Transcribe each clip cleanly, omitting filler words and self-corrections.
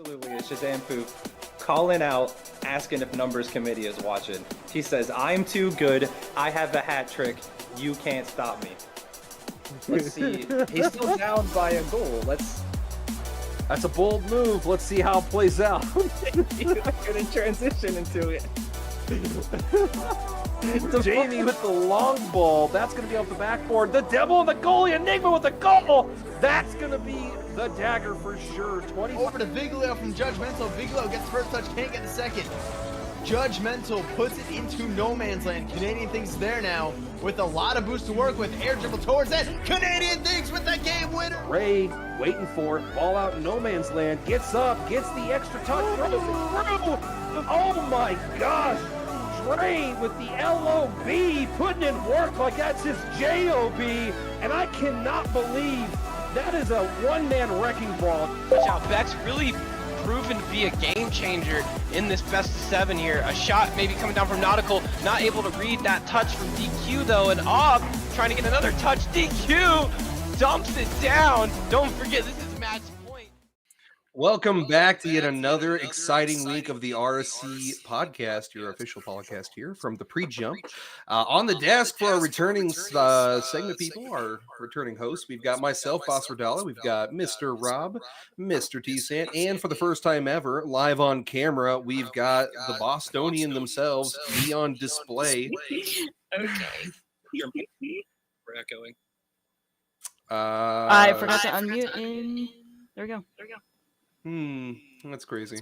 absolutely a Shazam poop calling out, asking if numbers committee is watching. He says, I'm too good. I have a hat trick. You can't stop me. Let's see. He's still down by a goal. That's a bold move. Let's see how it plays out. Gonna transition into it. Jamie with the long ball. That's going to be off the backboard. The Devil and the goalie. Enigma with the goal. That's going to be the dagger for sure. 20. Over to Viglio from Judgmental. Viglio gets first touch, can't get the second. Judgmental puts it into no man's land. Canadian Things there now with a lot of boost to work with. Air dribble towards it. Canadian Things with that game winner. Ray waiting for it. Ball out in no man's land. Gets up. Gets the extra touch. Throws it through. Oh my gosh. Ray with the LOB putting in work like that's his JOB. And I cannot believe that is a one-man wrecking ball. Watch out, Beck's really proven to be a game changer in this best of 7 here. A shot maybe coming down from Nautical, not able to read that touch from DQ though, and Ob trying to get another touch. DQ dumps it down. Don't forget, this is match point. Welcome back to yet another exciting week of the RSC podcast, your official podcast here from ThePreJump. On the desk for our returning segment people, our returning hosts, we've got myself, Boss Rodala, we've got Mr. Rob, Mr. T-Sant, and for the first time ever, live on camera, we've got the Bostonian themselves, Leon Display. Okay. We're echoing. I forgot to unmute and there we go. That's crazy.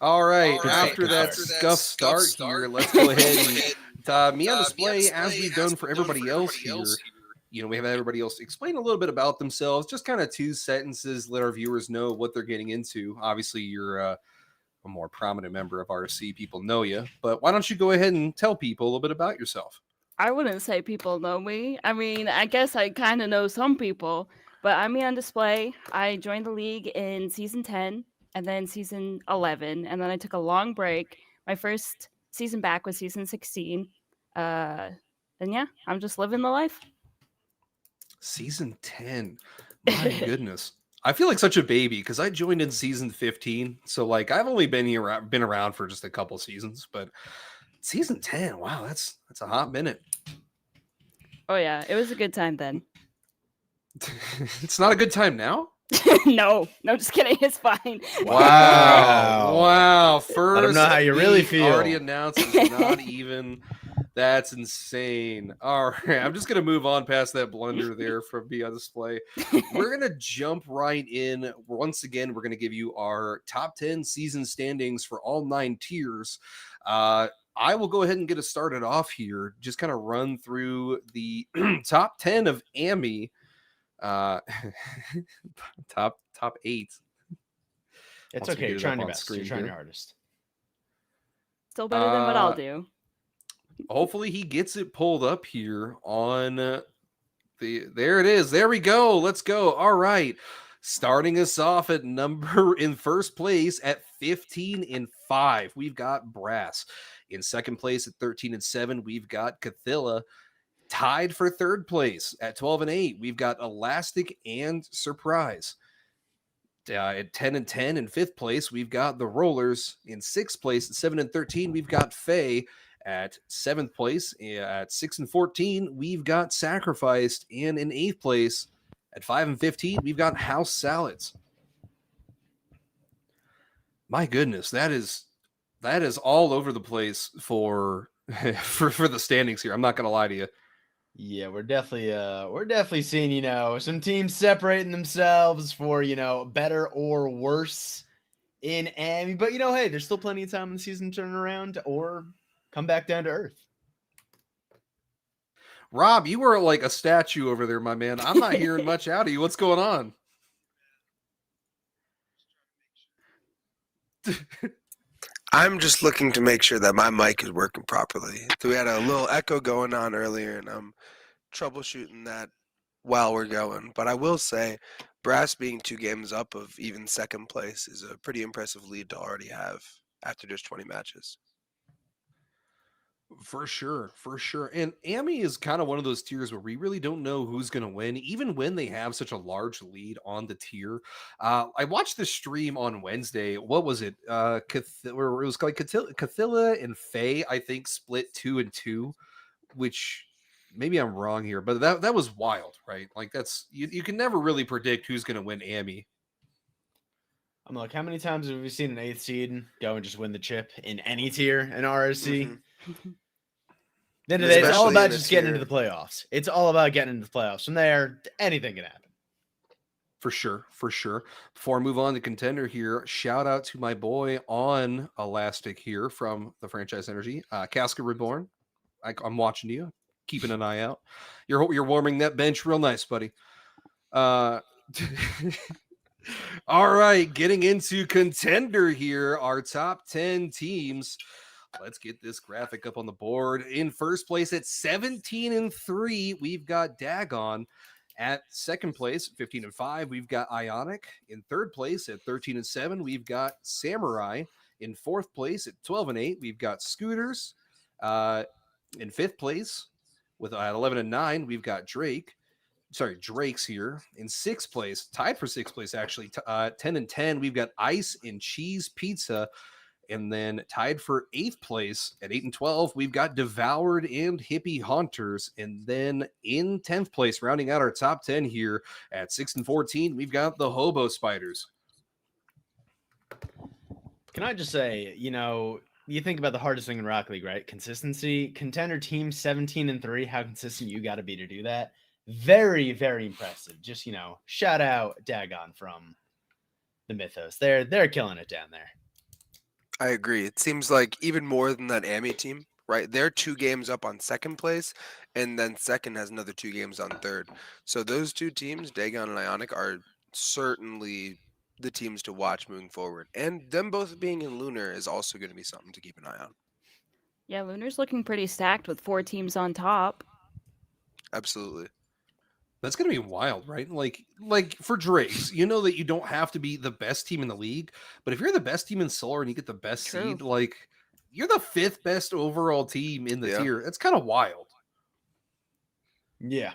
All right, after that scuff start here, let's go ahead and me on display, as we've done for everybody else here. You know, we have everybody else explain a little bit about themselves, just kind of 2 sentences, let our viewers know what they're getting into. Obviously, you're a more prominent member of RSC. People know you, but why don't you go ahead and tell people a little bit about yourself? I wouldn't say people know me. I mean, I guess I kind of know some people, but I'm me on display. I joined the league in season 10 and then season 11, and then I took a long break. My first season back was season 16. And yeah, I'm just living the life. Season 10. My goodness. I feel like such a baby because I joined in season 15. So like I've only been around for just a couple seasons, but season 10, wow, that's a hot minute. Oh yeah, it was a good time then. It's not a good time now? No, just kidding. It's fine. Wow. First, I don't know how you really feel. Already announced it's not even. That's insane. All right, I'm just going to move on past that blunder there from Be on Display. We're going to jump right in. Once again, we're going to give you our top 10 season standings for all 9 tiers. I will go ahead and get us started off here. Just kind of run through the top 10 of AMI. Top 8. It's okay. You're trying your best. You're trying your hardest. Still better than what I'll do. Hopefully he gets it pulled up here on there it is. There we go. Let's go. All right. Starting us off at in first place at 15-5. We've got Brass. In second place at 13-7, we've got Cathilla. Tied for third place at 12-8, we've got Elastic and Surprise. At 10-10 in fifth place, we've got the Rollers. In sixth place at 7-13, we've got Faye. At seventh place at 6-14, we've got Sacrificed. And in eighth place at 5-15, we've got House Salads. My goodness, that is all over the place for the standings here. I'm not gonna lie to you. Yeah, we're definitely seeing, some teams separating themselves for, better or worse in AMI. But, hey, there's still plenty of time in the season to turn around or come back down to earth. Rob, you were like a statue over there, my man. I'm not hearing much out of you. What's going on? I'm just looking to make sure that my mic is working properly. So we had a little echo going on earlier, and I'm troubleshooting that while we're going. But I will say, Brass being 2 games up of even second place is a pretty impressive lead to already have after just 20 matches. For sure, for sure. And AMI is kind of one of those tiers where we really don't know who's going to win, even when they have such a large lead on the tier. I watched the stream on Wednesday. What was it? Where it was like Cathilla and Faye, I think, split 2-2, which maybe I'm wrong here, but that was wild, right? Like that's you can never really predict who's going to win AMI. I'm like, how many times have we seen an 8th seed go and just win the chip in any tier in RSC? Then today, it's all Especially about in a just getting into tier. the playoffs. It's all about getting into the playoffs. From there, anything can happen. For sure, for sure. Before I move on to contender here, shout out to my boy on Elastic here from the Franchise Energy, Casca Reborn. I'm watching you, keeping an eye out. You're warming that bench real nice, buddy. All right, getting into contender here, our top 10 teams. Let's get this graphic up on the board. In first place at 17-3, we've got Dagon. At second place, 15-5, we've got Ionic. In third place at 13-7, we've got Samurai. In fourth place at 12-8, we've got Scooters. In fifth place, with at 11-9, we've got Drake's here. In sixth place, tied for sixth place actually, 10-10, we've got Ice and Cheese Pizza. And then tied for eighth place at 8-12, we've got Devoured and Hippie Hunters. And then in 10th place, rounding out our top 10 here at 6-14, we've got the Hobo Spiders. Can I just say, you think about the hardest thing in Rocket League, right? Consistency. Contender team 17-3, how consistent you got to be to do that. Very, very impressive. Just, shout out Dagon from the Mythos. They're killing it down there. I agree. It seems like even more than that AMI team, right? They're 2 games up on second place, and then second has another 2 games on third. So those 2 teams, Dagon and Ionic, are certainly the teams to watch moving forward. And them both being in Lunar is also going to be something to keep an eye on. Yeah, Lunar's looking pretty stacked with 4 teams on top. Absolutely. That's going to be wild, right? Like for Drake's, you know that you don't have to be the best team in the league, but if you're the best team in Solar and you get the best True. seed, like you're the 5th best overall team in the tier. That's kind of wild. Yeah.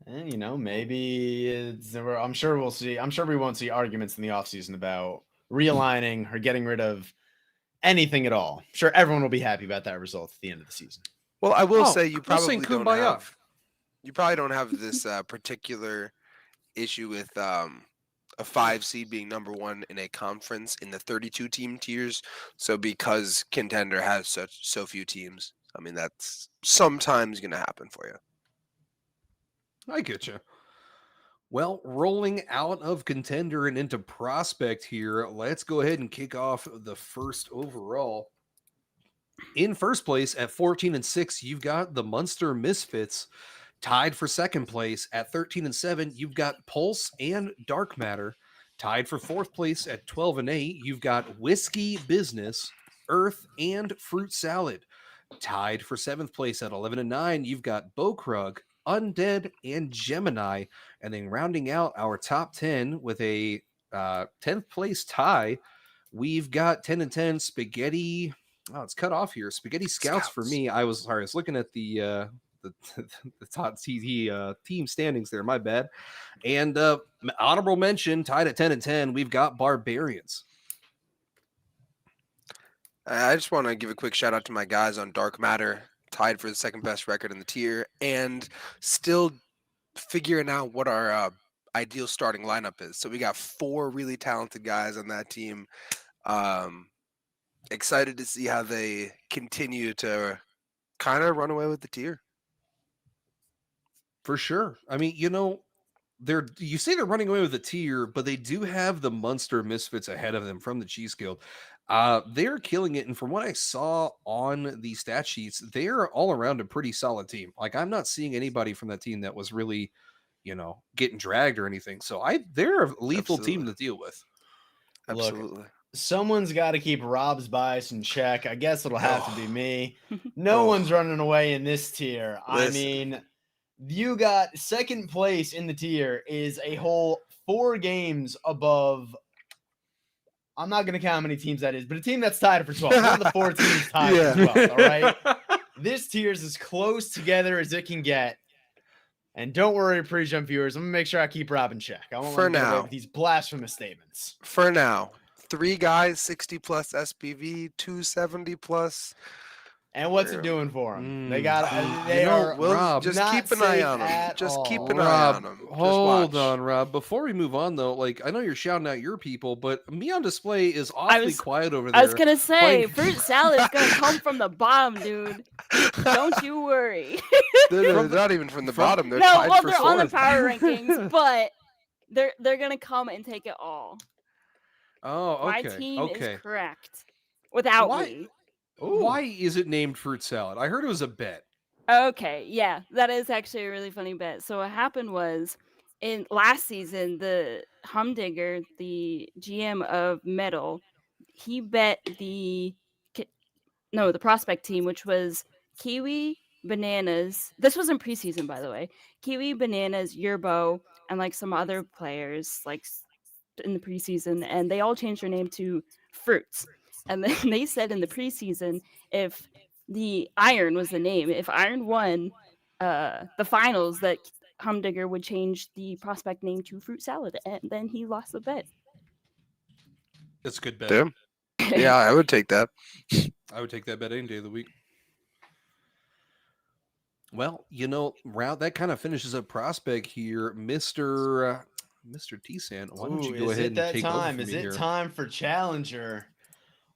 And, maybe I'm sure we'll see. I'm sure we won't see arguments in the offseason about realigning or getting rid of anything at all. I'm sure everyone will be happy about that result at the end of the season. Well, I will say we'll you probably sing don't Kumbaya. have this particular issue with a 5 seed being number 1 in a conference in the 32 team tiers. So because Contender has so few teams, I mean that's sometimes going to happen for you. I get you. Well, rolling out of Contender and into Prospect here, let's go ahead and kick off the first overall. In first place at 14-6, you've got the Munster Misfits. Tied for second place at 13-7, you've got Pulse and Dark Matter. Tied for fourth place at 12-8, you've got Whiskey Business, Earth, and Fruit Salad. Tied for seventh place at 11-9, you've got Bokrug, Undead, and Gemini. And then rounding out our top 10 with a 10th place tie, we've got 10-10 Spaghetti. Oh, it's cut off here. Spaghetti Scouts for me. I was looking at the top team standings there. My bad. And honorable mention, tied at 10-10, we've got Barbarians. I just want to give a quick shout out to my guys on Dark Matter, tied for the second best record in the tier, and still figuring out what our ideal starting lineup is. So we got 4 really talented guys on that team. Excited to see how they continue to kind of run away with the tier. For sure. I mean, you say they're running away with the tier, but they do have the Munster Misfits ahead of them from the Cheese Guild. They're killing it. And from what I saw on the stat sheets, they're all around a pretty solid team. Like, I'm not seeing anybody from that team that was really, getting dragged or anything. So they're a lethal team to deal with. Absolutely. Look, someone's got to keep Rob's bias in check. I guess it'll have to be me. No one's running away in this tier. Listen. I mean, you got second place in the tier is a whole 4 games above I'm not going to count how many teams that is, but a team that's tied for 12. One of the 4 teams tied Yeah. for 12, all right? This tier is as close together as it can get. And don't worry, pre-jump viewers. I'm going to make sure I keep Rob in check. I won't For let him get away now. with these blasphemous statements. For now, 3 guys, 60 plus SPV, 270 plus. And what's it doing for them? They got. Mm, They you know, are. Rob, just not keep an eye safe on them. at Just keep all. an eye Rob, on them. Just hold watch. on, Rob. Before we move on, though, like I know you're shouting out your people, but me on display is awfully quiet over there. I was gonna say, playing- fruit salad's gonna come from the bottom, dude. Don't you worry. They're not even from the bottom. They're No, tied well, for they're on the fourth. power rankings, but they're gonna come and take it all. Oh, My okay. team Okay. is correct without Why- me. Why is it named fruit salad? I heard it was a bet. Okay, yeah, that is actually a really funny bet. So what happened was, in last season, the Humdinger, the GM of Metal, he bet the prospect team, which was Kiwi, Bananas. This was in preseason, by the way. Kiwi, Bananas, Yerbo, and like some other players, like in the preseason, and they all changed their name to Fruits. And then they said in the preseason, if the Iron was the name, if Iron won the finals, that Humdinger would change the prospect name to Fruit Salad, and then he lost the bet. That's a good bet. Damn. Yeah, I would take that. I would take that bet any day of the week. Well, you know, Route, that kind of finishes up prospect here, Mr. T-San. Why don't you Ooh, go is ahead it and that take over time? from Is me it here? time for Challenger?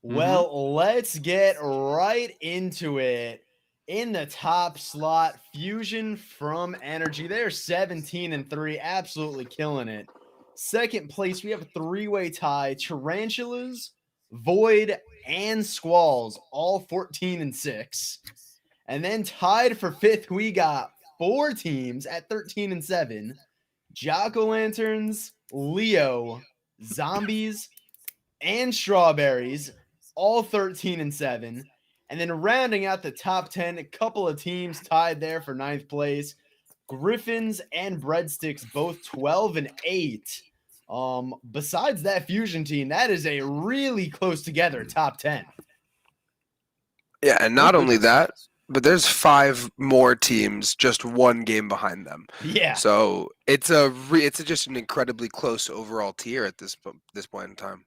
Mhm. Well, let's get right into it. In the top slot, Fusion from Energy. They're 17-3, absolutely killing it. Second place, we have a 3-way tie. Tarantulas, Void, and Squalls, all 14-6. And then tied for 5th, we got 4 teams at 13-7. Jack-o'-lanterns, Leo, Zombies, and Strawberries, all 13-7. And then rounding out the top 10, a couple of teams tied there for 9th place. Griffins and Breadsticks, both 12-8. Besides that Fusion team, that is a really close together top 10. Yeah, and not only that, but there's 5 more teams just 1 game behind them. Yeah. So it's just an incredibly close overall tier at this point in time.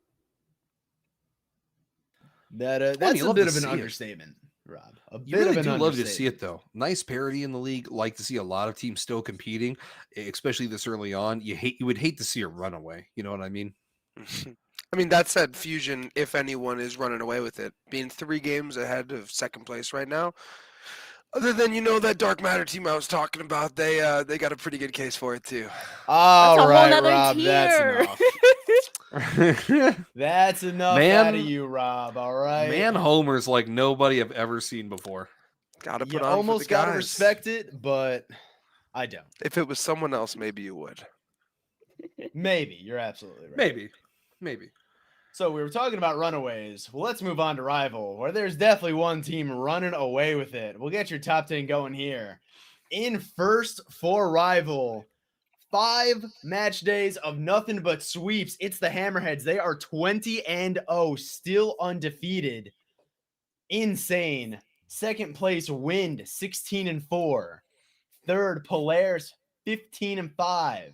That's you a love bit to of an see it. understatement, Rob. A You bit really of an do love to see understatement. it, though. Nice parity in the league. Like to see a lot of teams still competing, especially this early on. You would hate to see a runaway. You know what I mean? I mean, that said, Fusion, if anyone is running away with it, being 3 games ahead of second place right now. Other than that Dark Matter team I was talking about, they got a pretty good case for it too. All That's a whole right, nother Rob, tier. that's enough. That's enough out of you, Rob. All right. Man, Homer's like nobody I've ever seen before. Gotta You put on almost for the guys. gotta respect it, but I don't. If it was someone else, maybe you would. Maybe. You're absolutely right. Maybe. So we were talking about runaways. Well, let's move on to rival, where there's definitely one team running away with it. We'll get your top 10 going here. In first for rival, 5 match days of nothing but sweeps. It's the Hammerheads. They are 20-0, still undefeated. Insane. Second place, Wind, 16-4. Third, Polaris, 15-5.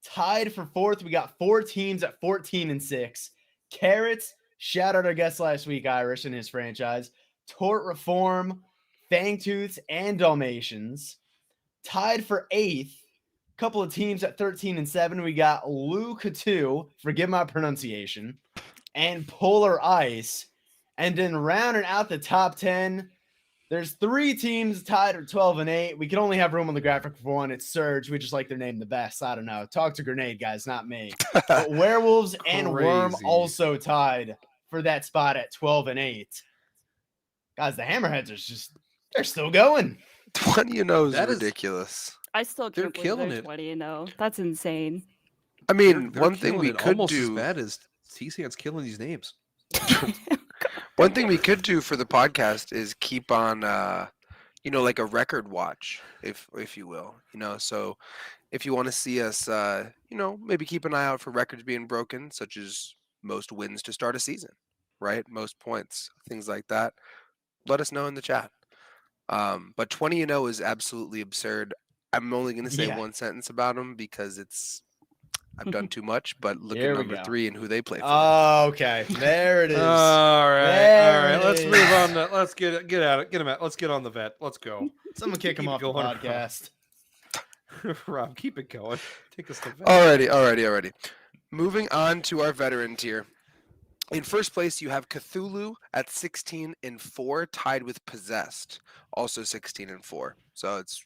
Tied for 4th, we got 4 teams at 14-6. Carrots, shout out our guest last week, Irish, and his franchise. Tort Reform, Fangtooths, and Dalmatians. Tied for 8th, couple of teams at 13-7. We got Luke 2, forgive my pronunciation, and Polar Ice. And then rounding out the top 10, there's 3 teams tied at 12-8. We can only have room on the graphic for one. It's Surge. We just like their name the best. I don't know. Talk to Grenade, guys, not me. But Werewolves and Worm Crazy. also tied for that spot at 12-8. Guys, the Hammerheads are they're still going. 20-0 is That is- ridiculous. I still They're can't believe killing they're it. 20-0. That's insane. I mean, They're one thing killing we it could almost as do. bad as T-San's killing these names. One thing we could do for the podcast is keep on, like a record watch, if you will. So if you want to see us, maybe keep an eye out for records being broken, such as most wins to start a season, right? Most points, things like that. Let us know in the chat. But 20-0 is absolutely absurd. I'm only going to say Yeah. one sentence about them because I've done too much. But look Here at we number go. 3 and who they play for. Okay, there it is. All right, There it let's is. move on. Let's get at it. Get him out. Let's get on the vet. Let's go. Someone kick him Keep it off the going, Rob. podcast. Rob, keep it going. Take us to vet. Alrighty. Moving on to our veteran tier. In first place, you have Cthulhu at 16-4, tied with Possessed, also 16-4. So it's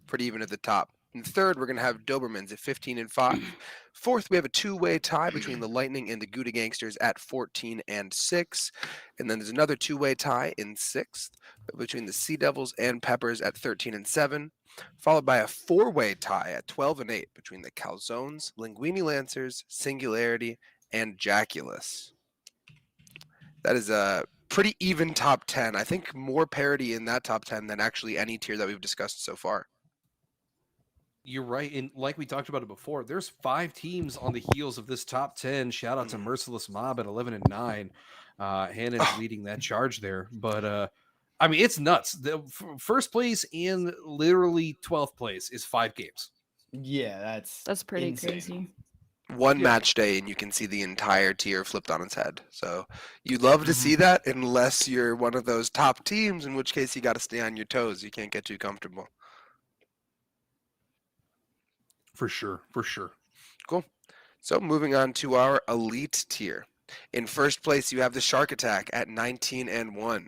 pretty even at the top. In third, we're going to have Dobermans at 15-5. Fourth, we have a two-way tie between the Lightning and the Gouda Gangsters at 14-6. And then there's another two-way tie in sixth between the Sea Devils and Peppers at 13-7, followed by a four-way tie at 12-8 between the Calzones, Linguini Lancers, Singularity, and Jaculus. That is a pretty even top 10. I think more parity in that top 10 than actually any tier that we've discussed so far. You're right. And like we talked about it before, there's 5 teams on the heels of this top 10. Shout out to Merciless Mob at 11-9. Hannon's leading that charge there. But I mean, it's nuts. The first place and literally 12th place is 5 games. Yeah, That's pretty insane. crazy. One Yeah. match day and you can see the entire tier flipped on its head. So you love to see that unless you're one of those top teams, in which case you got to stay on your toes. You can't get too comfortable. For sure. Cool. So moving on to our elite tier. In first place, you have the Shark Attack at 19-1.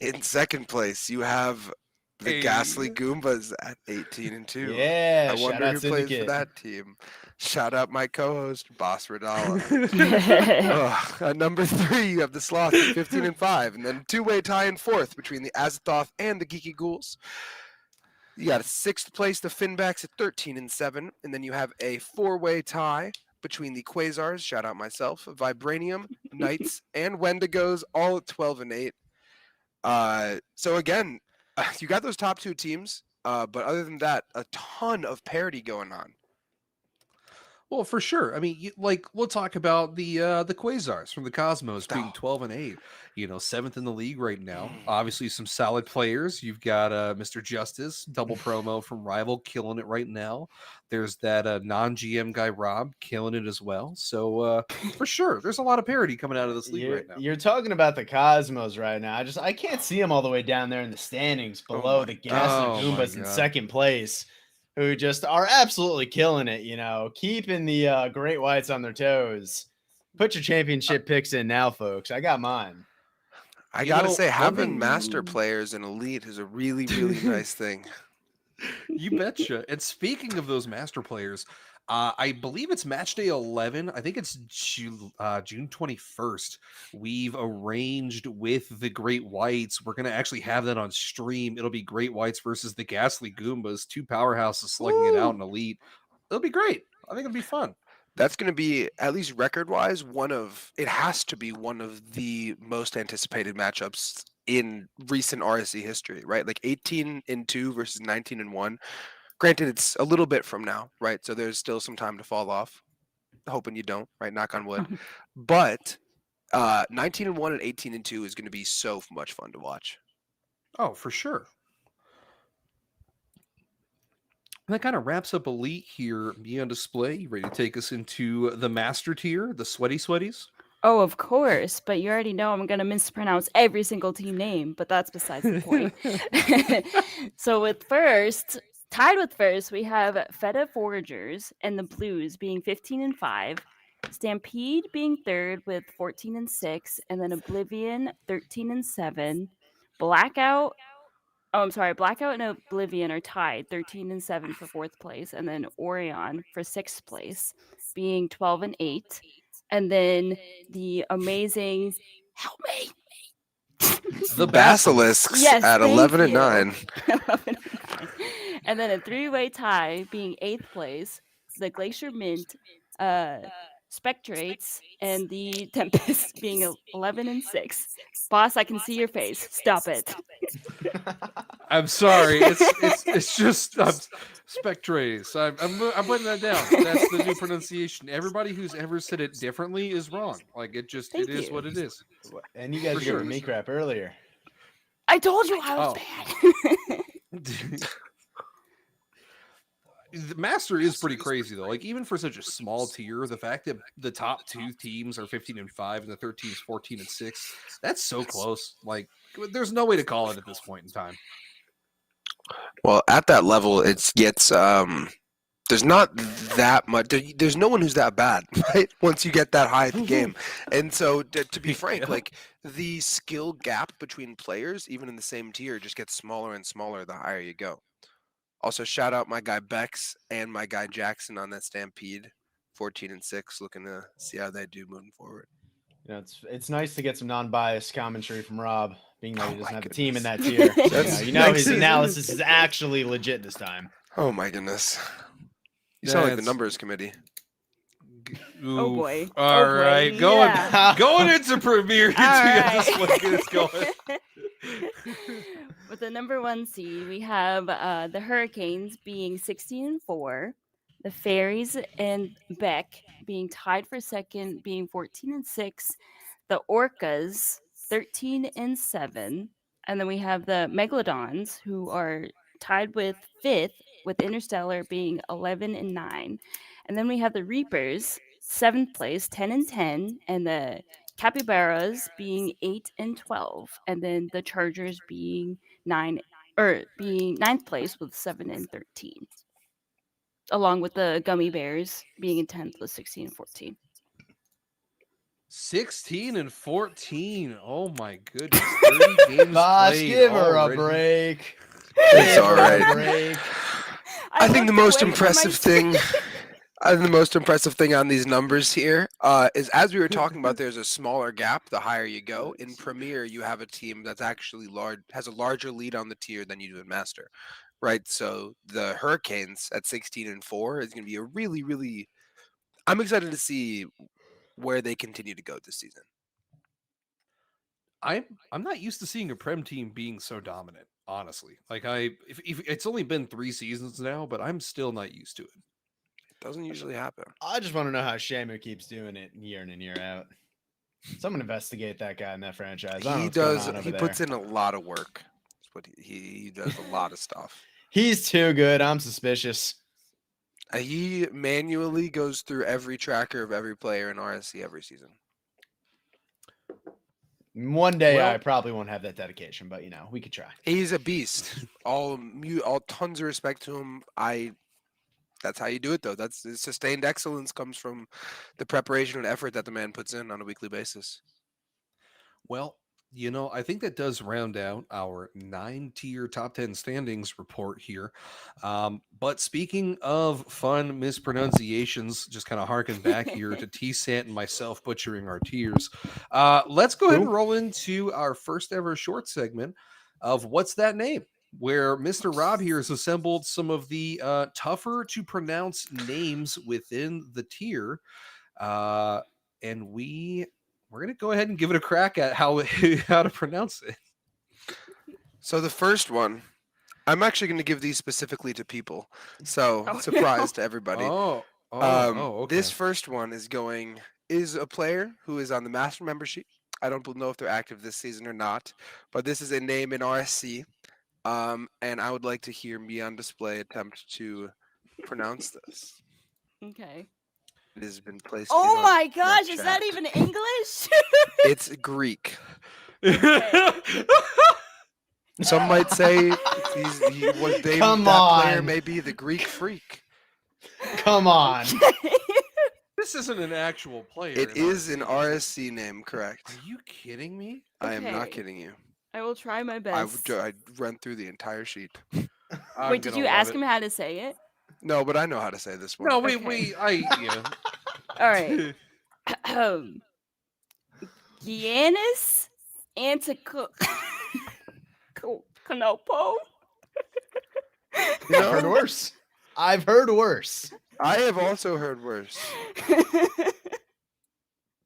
In second place, you have the Hey. Ghastly Goombas at 18-2. Yeah, I shout wonder out who plays for Syndicate. that team. Shout out my co-host, Boss Radala. Oh, At number 3, you have the Sloth at 15-5, and then two-way tie in fourth between the Azathoth and the Geeky Ghouls. You got sixth place, the Finbacks at 13-7, and then you have a four-way tie between the Quasars, shout out myself, Vibranium, Knights, and Wendigos, all at 12-8. So again, you got those top 2 teams, but other than that, a ton of parity going on. well, for sure. I mean, we'll talk about the Quasars from the Cosmos being 12-8. 7th in the league right now. Obviously, some solid players. You've got Mr. Justice, double promo from Rival, killing it right now. There's that non-GM guy Rob, killing it as well. So for sure, there's a lot of parity coming out of this league right now. You're talking about the Cosmos right now. I can't see them all the way down there in the standings below the Ghastly Goombas in God. second place, who just are absolutely killing it, keeping the Great Whites on their toes. Put your championship picks in now, folks. I got mine. I You gotta know, say, one having thing- master players in elite is a really, really nice thing. You betcha. And speaking of those master players, I believe it's match day 11. I think it's June 21st. We've arranged with the Great Whites. We're going to actually have that on stream. It'll be Great Whites versus the Ghastly Goombas, 2 powerhouses slugging it out in elite. It'll be great. I think it'll be fun. That's going to be, at least record-wise, it has to be one of the most anticipated matchups in recent RSC history, right? Like 18-2 versus 19-1. Granted, it's a little bit from now, right? So there's still some time to fall off. Hoping you don't, right? Knock on wood. But 19-1 and 18-2 is going to be so much fun to watch. Oh, for sure. And that kind of wraps up Elite here. Be on display. You ready to take us into the Master tier, the Sweaty Sweaties? Oh, of course, but you already know I'm going to mispronounce every single team name, but that's besides the point. So tied with first, we have Feta Foragers and the Blues being 15-5, Stampede being third with 14-6, and then Oblivion 13-7, Blackout and Oblivion are tied 13-7 for fourth place, and then Orion for sixth place being 12-8. And then the amazing, help me, The Basilisks at thank 11-9. you. 11-9. And then a three-way tie being eighth place, the Glacier Mint, Spectrates, and the Tempest being 11-6. Boss, I can see your face. Stop it. I'm sorry. It's just Spectrace. I'm putting that down. That's the new pronunciation. Everybody who's ever said it differently is wrong. Like it Thank is you. what it is. And you guys For were sure. giving me crap earlier. I told you I was bad. The Master is pretty crazy though. Like even for such a small tier, the fact that the top 2 teams are 15-5 and the third team's 14-6, that's so close. Like there's no way to call it at this point in time. Well, at that level, it gets there's not that much. There's no one who's that bad, right? Once you get that high at the game, and so to be frank, Yeah. like the skill gap between players, even in the same tier, just gets smaller and smaller the higher you go. Also, shout out my guy Bex and my guy Jackson on that Stampede, 14-6, looking to see how they do moving forward. You know, it's nice to get some non-biased commentary from Rob, being that he Oh doesn't my have a team in that goodness. tier. That's- You know his thanks. analysis is actually legit this time. Oh my goodness, you sound like the That's- numbers committee. Oh boy. All Oh boy, right, yeah. going into Premier. Just All like it's going. With the number 1 seed, we have the Hurricanes being 16-4, the Fairies and Beck being tied for second, being 14-6, the Orcas 13-7, and then we have the Megalodons, who are tied with fifth, with Interstellar being 11-9, and then we have the Reapers 7th place 10-10, and the Capybaras being 8-12, and then the Chargers being being 9th place with 7-13, along with the Gummy Bears being in 10th with 16-14. 16-14. Oh my goodness. 30 games Boss, played give her already. a break. It's Give all her a right. break. I think the looked most away from my impressive thing. I think the most impressive thing on these numbers here is, as we were talking about, there's a smaller gap the higher you go. In Premier, you have a team that's actually has a larger lead on the tier than you do in Master, right? So the Hurricanes at 16-4 is going to be a really, really. I'm excited to see where they continue to go this season. I'm not used to seeing a Prem team being so dominant, honestly. Like if it's only been 3 seasons now, but I'm still not used to it. It doesn't usually happen. I just want to know how Shamu keeps doing it year in and year out. Someone investigate that guy in that franchise. I don't know He what's going does. on He over puts there. in a lot of work. That's what he does. A lot of stuff. He's too good. I'm suspicious. He manually goes through every tracker of every player in RSC every season. One day Well- I probably won't have that dedication, but we could try. He's a beast. All tons of respect to him. That's how you do it, though. That's sustained excellence comes from the preparation and effort that the man puts in on a weekly basis. Well, I think that does round out our 9-tier top 10 standings report here. But speaking of fun mispronunciations, just kind of harken back here to T-Sant and myself butchering our tiers. Let's go ahead and roll into our first ever short segment of What's That Name? Where Mr. Rob here has assembled some of the tougher to pronounce names within the tier. And we're going to go ahead and give it a crack at how to pronounce it. So the first one, I'm actually going to give these specifically to people. So surprise to everybody. Okay. This first one is a player who is on the Master membership. I don't know if they're active this season or not, but this is a name in RSC. And I would like to hear me on display attempt to pronounce this. Okay. It has been placed. Oh in my our gosh, is that chat. even English? It's Greek. Some might say Come that player on. may be the Greek freak. Come on. This isn't an actual player. It is an RSC name, correct? Are you kidding me? I am not Okay. kidding you. I will try my best. I ran through the entire sheet. Wait, did you ask him how to say it? No, but I know how to say this one. No, Okay. yeah. All right. Giannis Antetokounmpo. You I've heard know, worse. I've heard worse. I have also heard worse.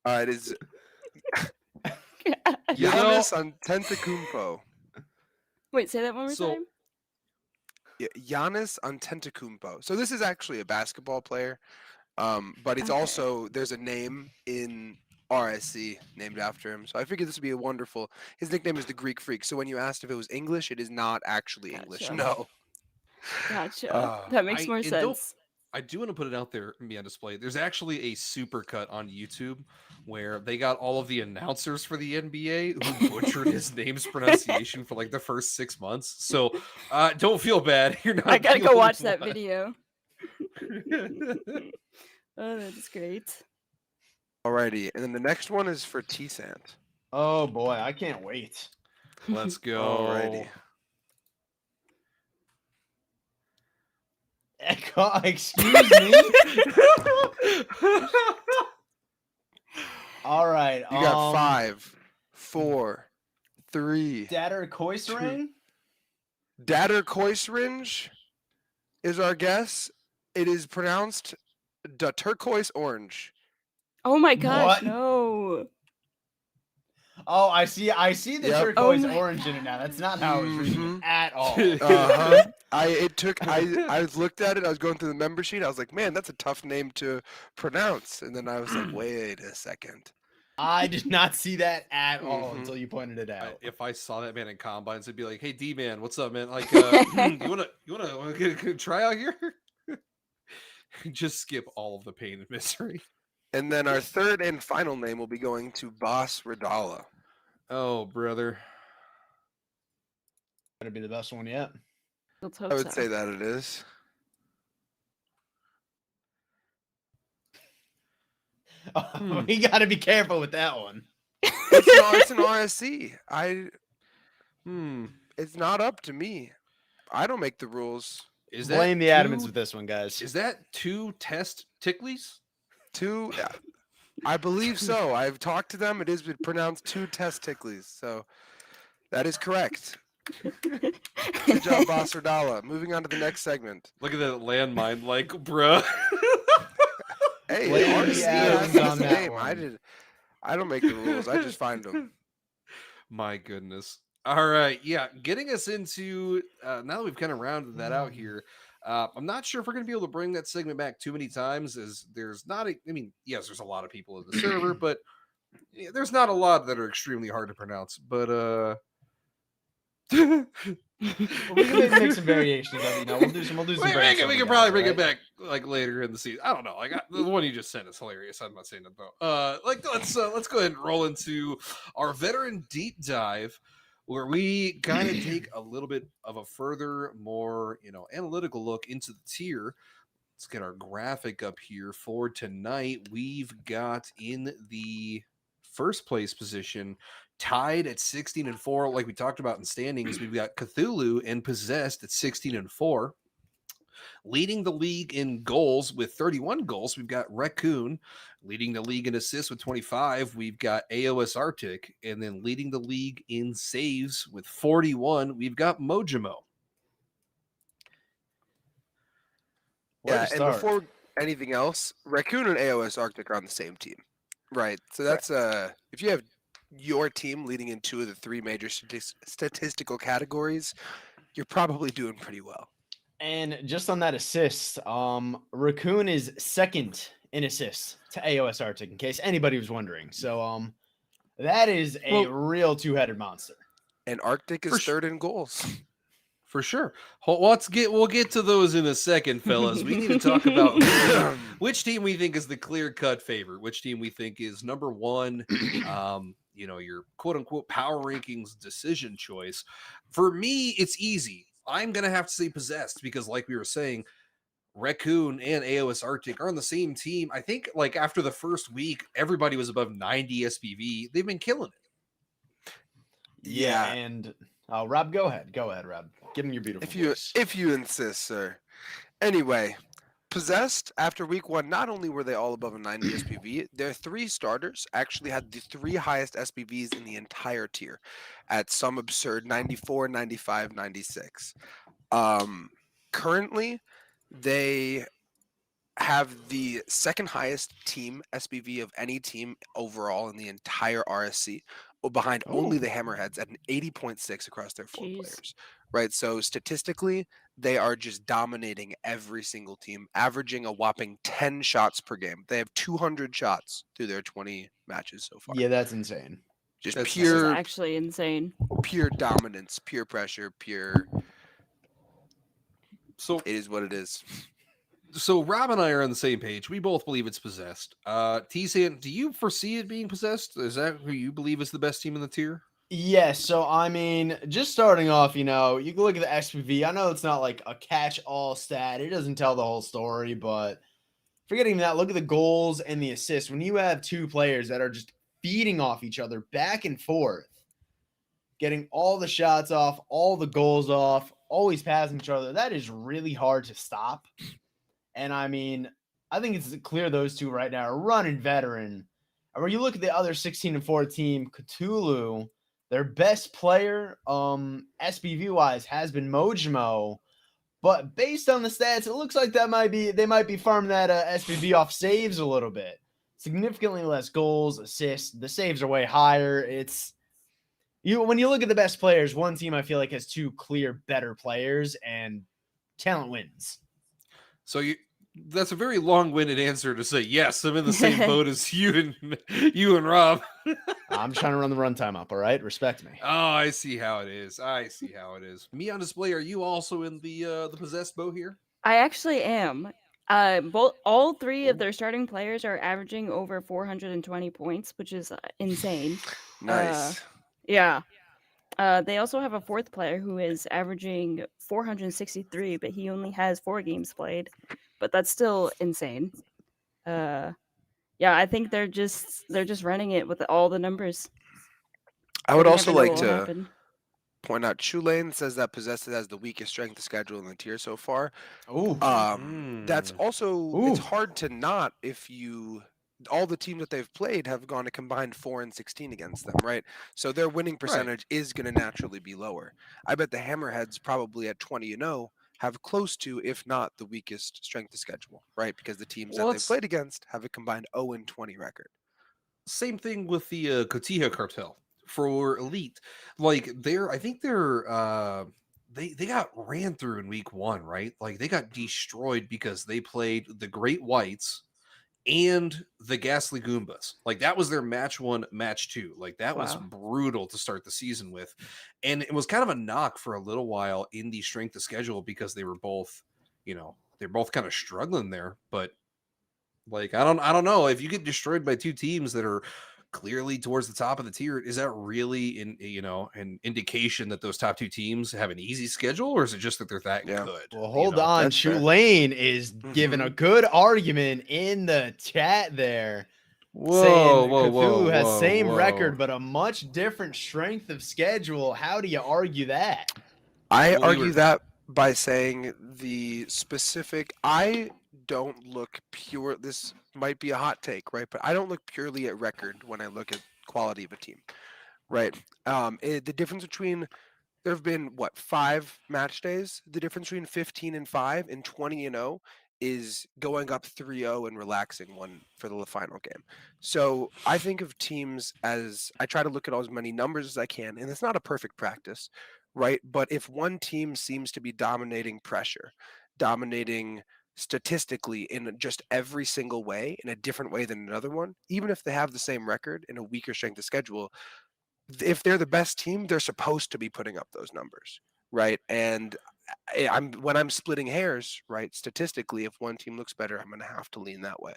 It is Giannis Antetokounmpo. Wait, say that one more So- time. Giannis Antetokounmpo. So this is actually a basketball player, but it's Okay. also there's a name in RSC named after him. So I figured this would be a wonderful. His nickname is the Greek Freak. So when you asked if it was English, it is not actually English. Gotcha. No. Gotcha. That makes more and don't sense. I do want to put it out there and be on display. There's actually a supercut on YouTube where they got all of the announcers for the NBA who butchered his name's pronunciation for like the first 6 months. So don't feel bad. You're not. I gotta the go only watch that one. video. Oh, that's great. Alrighty, and then the next one is for T-Sant. Oh boy, I can't wait. Let's go. Alrighty. Excuse me. All right. You got 5, 4, 3. Datter Koisring? Datter Koisringe is our guess. It is pronounced da turquoise orange. Oh my gosh, What? no. Oh, I see the Yep. turquoise Oh my orange in it now. That's not how I was reading Mhm. it at all. Uh-huh. I looked at it, I was going through the member sheet, I was like, man, that's a tough name to pronounce. And then I was like, wait a second. I did not see that at all Mhm. until you pointed it out. If I saw that man in combines, I'd be like, "Hey, D-man, what's up, man? Like, you wanna get a try out here?" Just skip all of the pain and misery. And then our third and final name will be going to Boss Radala. Oh, brother. Better be the best one yet. Let's hope I would so. say that it is. We got to be careful with that one. It's an RSC. Hmm. It's not up to me. I don't make the rules. Is that Blame the Adamans two- with this one, guys. Is that 2 test ticklies? I believe so. I've talked to them. It is pronounced 2 testicles. So that is correct. Good job, Boss Radala. Moving on to the next segment. Look at that landmine, like, bruh. Hey, Blame the RSC Adams has on this that name. one. I don't make the rules. I just find them. My goodness. All right, yeah, getting us into now that we've kind of rounded that out here. I'm not sure if we're going to be able to bring that segment back too many times, as there's not I mean, yes, there's a lot of people in the server, but there's not a lot that are extremely hard to pronounce. But Well, we can maybe make some variations of it. We'll do some. we brainstorming can probably bring guys, it back like later in the season. I don't know. Like the one you just sent is hilarious. I'm not saying that though. Let's go ahead and roll into our veteran deep dive, where we kind of take a little bit of a further, more analytical look into the tier. Let's get our graphic up here for tonight. We've got in the first place position, tied at 16-4, like we talked about in standings. We've got Cthulhu and Possessed at 16-4. Leading the league in goals with 31 goals, we've got Raccoon. Leading the league in assists with 25, we've got AOS Arctic. And then leading the league in saves with 41, we've got Mojimo. Where to And start? before anything else, Raccoon and AOS Arctic are on the same team. Right. So that's if you have your team leading in 2 of the 3 major statistical categories, you're probably doing pretty well. And just on that assist, Raccoon is second in assists to AOS Arctic, in case anybody was wondering. So that is a real 2-headed monster. And Arctic is third in goals. For sure. We'll get to those in a second, fellas. We need to talk about which team we think is the clear-cut favorite, which team we think is number one, your quote-unquote power rankings decision choice. For me, it's easy. I'm going to have to say Possessed because, like we were saying, Raccoon and AOS Arctic are on the same team. I think, like, after the first week, everybody was above 90 SPV. They've been killing it. Yeah. And Rob, go ahead, Rob. Give him your beautiful voice. If you insist, sir. Anyway, Possessed, after week 1, not only were they all above a 90 SPV, their 3 starters actually had the 3 highest SPVs in the entire tier at some absurd 94, 95, 96. Currently, they have the second highest team SPV of any team overall in the entire RSC, behind only the Hammerheads at an 80.6 across their 4 Jeez. players. Right, so statistically, they are just dominating every single team, averaging a whopping 10 shots per game. They have 200 shots through their 20 matches so far. Yeah, that's insane. Just That's This is pure actually insane. pure dominance, pure pressure, pure So it is what it is. so Rob and I are on the same page. We both believe it's possessed. T-San, do you foresee it being possessed? Is that who you believe is the best team in the tier? Yes, so I mean, just starting off, you can look at the SPV. I know it's not like a catch-all stat. It doesn't tell the whole story, but forgetting that, look at the goals and the assists. When you have two players that are just feeding off each other back and forth, getting all the shots off, all the goals off, always passing each other, that is really hard to stop. And I mean, I think it's clear those two right now are running veteran. And when you look at the other 16-4 team, Cthulhu, their best player, SPV wise, has been Mojimo. But based on the stats, it looks like they might be farming that SPV off saves a little bit. Significantly less goals, assists. The saves are way higher. When you look at the best players, one team I feel like has two clear better players, and talent wins. So that's a very long-winded answer to say yes. I'm in the same boat as you and Rob. I'm trying to run the runtime up. All right, respect me. Oh, I see how it is. Me on display. Are you also in the possessed boat here? I actually am. All three of their starting players are averaging over 420 points, which is insane. Nice. Yeah. They also have a fourth player who is averaging 463, but he only has 4 games played. But that's still insane. Yeah, I think they're just running it with all the numbers. I would You also never know like what will to happen. point out Tulane says that Possessed has the weakest strength of schedule in the tier so far. Ooh. That's also it's Ooh. hard to not if all the teams that they've played have gone a combined 4-16 against them, right? So their winning percentage is going to naturally be lower. I bet the Hammerheads probably at 20-0 have close to, if not the weakest strength of schedule, right? Because the teams Well, that they've it's- played against have a combined 0-20 record. Same thing with the Cotija cartel for elite. Like I think they got ran through in week 1, right? Like they got destroyed because they played the Great Whites and the Ghastly Goombas. Like that was their match 1, match 2. Like that was Wow. brutal to start the season with. And it was kind of a knock for a little while in the strength of schedule because they were both, they're both kind of struggling there, but like I don't know if you get destroyed by two teams that are clearly towards the top of the tier. Is that really an indication that those top two teams have an easy schedule, or is it just that they're that Yeah. good? Well, hold on. that's fair. Tulane is giving a good argument in the chat there. Saying Cthulhu has same record, but a much different strength of schedule. How do you argue that? I Well, we argue were- that by saying the specific. I don't look pure. This might be a hot take, right? But I don't look purely at record when I look at quality of a team, right? The difference between there have been 5 match days. The difference between 15-5 and 20-0 is going up 3-0 and relaxing one for the final game. So I think of teams as I try to look at as many numbers as I can, and it's not a perfect practice, right? But if one team seems to be dominating pressure, dominating statistically in just every single way, in a different way than another one, even if they have the same record in a weaker strength of schedule, if they're the best team, they're supposed to be putting up those numbers, right? And when I'm splitting hairs, right? Statistically, if one team looks better, I'm going to have to lean that way.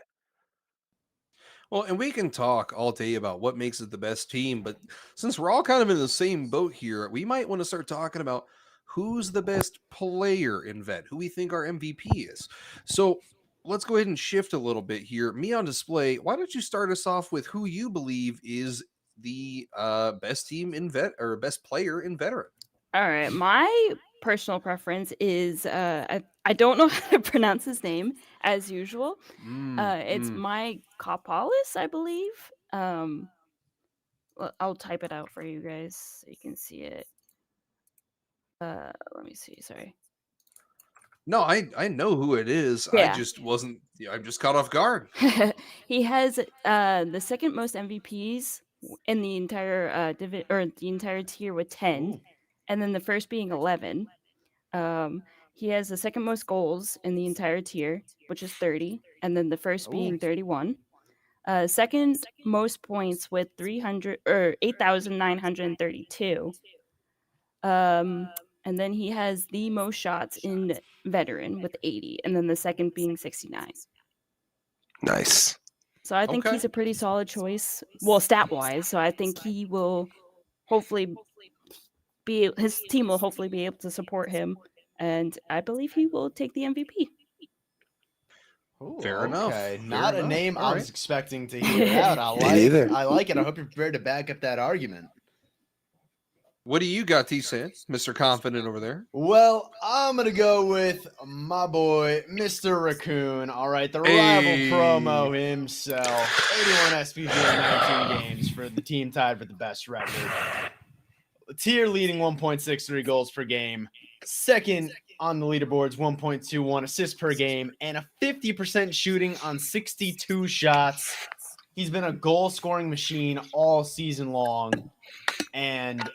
Well, and we can talk all day about what makes it the best team, but since we're all kind of in the same boat here, we might want to start talking about who's the best player in Vet, who we think our MVP is. So let's go ahead and shift a little bit here. Me on display, why don't you start us off with who you believe is the best team in Vet or best player in Veteran? All right, my personal preference is I don't know how to pronounce his name as usual. It's Mike Kopalis, I believe. I'll type it out for you guys so you can see it. Let me see. Sorry. No, I know who it is. I Yeah. just wasn't. I'm just caught off guard. He has the second most MVPs in the entire the entire tier with 10, Ooh. and then the first being 11. He has the second most goals in the entire tier, which is 30, and then the first being 31. Second most points with 300 or 8,932. And then he has the most shots in veteran with 80, and then the second being 69. Nice. So I think Okay. he's a pretty solid choice. Well, stat wise, so I think he will hopefully his team will hopefully be able to support him, and I believe he will take the MVP. Ooh, Fair enough. okay. Fair Not a enough. name All I right. was expecting to hear out. Me neither. I like it. I hope you're prepared to back up that argument. What do you got, T-San? Mr. Confident over there. Well, I'm gonna go with my boy, Mr. Raccoon. All right, the rival Hey. promo himself. 81 SPG in 19 games for the team tied for the best record. The tier leading 1.63 goals per game. Second on the leaderboards, 1.21 assists per game, and a 50% shooting on 62 shots. He's been a goal scoring machine all season long. And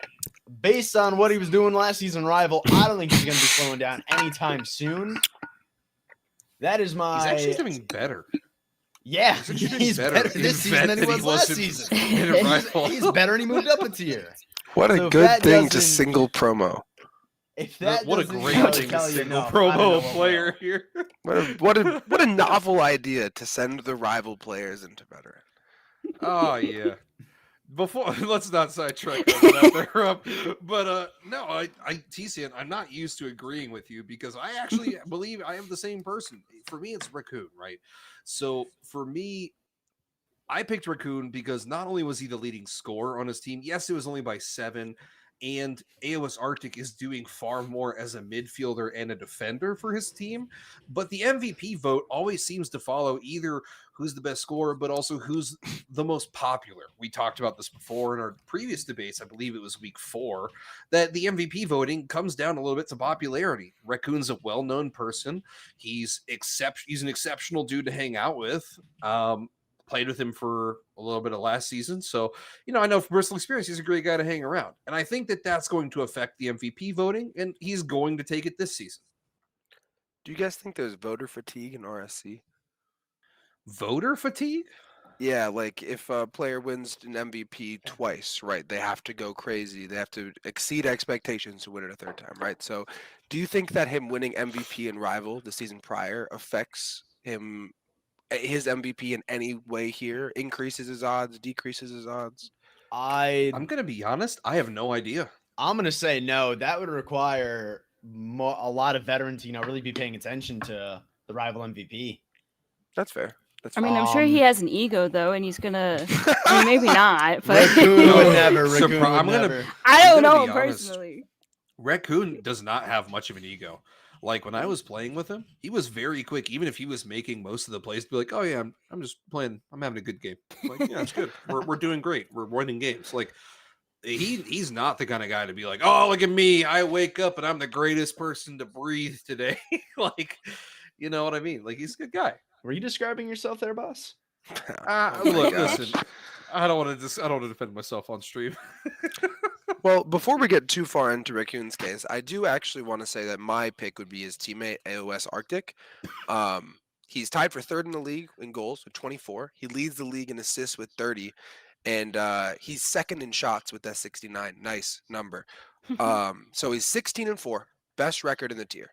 based on what he was doing last season, rival, I don't think he's going to be slowing down anytime soon. That is my. He's actually doing better. Yeah, He's actually doing he's better in this season vet than he was last in- season. in Rival. He's better, and he moved up a tier. What a So if good that thing to doesn't- single promo. If that What a doesn't great tell thing to you single enough, I don't know promo what player will. here. What a novel idea to send the rival players into veteran. Oh yeah. Before let's not sidetrack that there up. But no, T-San, I'm not used to agreeing with you because I actually believe I am the same person. For me, it's Raccoon, right? So for me, I picked Raccoon because not only was he the leading scorer on his team, yes, it was only by 7, and AOS Arctic is doing far more as a midfielder and a defender for his team, but the MVP vote always seems to follow either who's the best scorer, but also who's the most popular. We talked about this before in our previous debates. I believe it was week 4 that the MVP voting comes down a little bit to popularity. Raccoon's a well-known person. He's an exceptional dude to hang out with. Played with him for a little bit of last season. So, I know from personal experience, he's a great guy to hang around. And I think that that's going to affect the MVP voting, and he's going to take it this season. Do you guys think there's voter fatigue in RSC? Voter fatigue? Yeah, like if a player wins an MVP twice, right, they have to go crazy. They have to exceed expectations to win it a third time, right? So do you think that him winning MVP in Rival the season prior affects his MVP in any way here? Increases his odds, decreases his odds? I'm going to be honest. I have no idea. I'm going to say no. That would require a lot of veterans, really be paying attention to the rival MVP. That's fair. I mean, I'm sure he has an ego though, and he's gonna. I mean, maybe not, but Raccoon would never. Surpri- Raccoon would I'm gonna- never. I I'm don't gonna know be him honest. personally. Raccoon does not have much of an ego. Like when I was playing with him, he was very quick. Even if he was making most of the plays, to be like, "Oh yeah, I'm just playing. I'm having a good game." Like, yeah, it's good. We're doing great. We're winning games. Like he's not the kind of guy to be like, "Oh, look at me. I wake up and I'm the greatest person to breathe today." Like, you know what I mean? Like he's a good guy. Were you describing yourself there, boss? Oh my Look, gosh. listen. I don't want to defend myself on stream. Well, before we get too far into Raccoon's case, I do actually want to say that my pick would be his teammate AOS Arctic. He's tied for 3rd in the league in goals with 24. He leads the league in assists with 30, and he's 2nd in shots with that 69. Nice number. So he's 16-4, best record in the tier,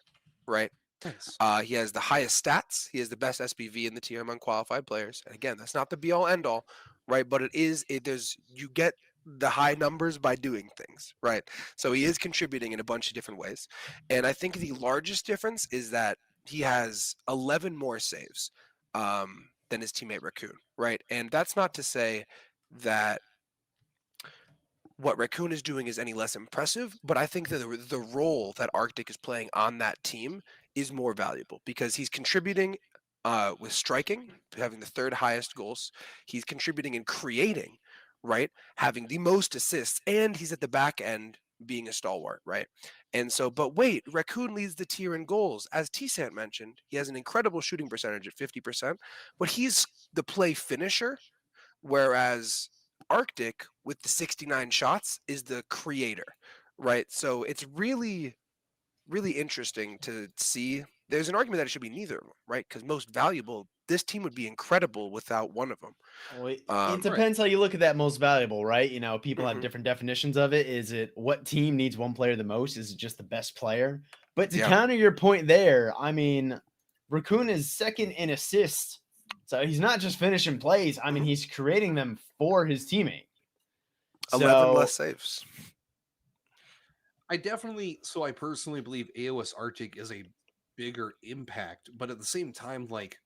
right? Nice. He has the highest stats. He has the best SPV in the tier among qualified players. And again, that's not the be all end all, right? But you get the high numbers by doing things, right? So he is contributing in a bunch of different ways. And I think the largest difference is that he has 11 more saves than his teammate Raccoon, right? And that's not to say that what Raccoon is doing is any less impressive, but I think that the role that Arctic is playing on that team is more valuable because he's contributing with striking, having the 3rd highest goals. He's contributing in creating, right? Having the most assists, and he's at the back end being a stalwart, right? And so, but wait, Raccoon leads the tier in goals. As T-Sant mentioned, he has an incredible shooting percentage at 50%, but he's the play finisher, whereas Arctic with the 69 shots is the creator, right? So it's really really interesting to see. There's an argument that it should be neither of them, right? Because most valuable, this team would be incredible without one of them. Well, it Right. depends how you look at that most valuable, right? You know, people have Mhm. different definitions of it. Is it what team needs one player the most? Is it just the best player? But to Yeah. counter your point there, I mean, Raccoon is second in assists. So he's not just finishing plays. I mean, Mhm. he's creating them for his teammate. 11 So, less saves. I personally believe AOS Arctic is a bigger impact, but at the same time, like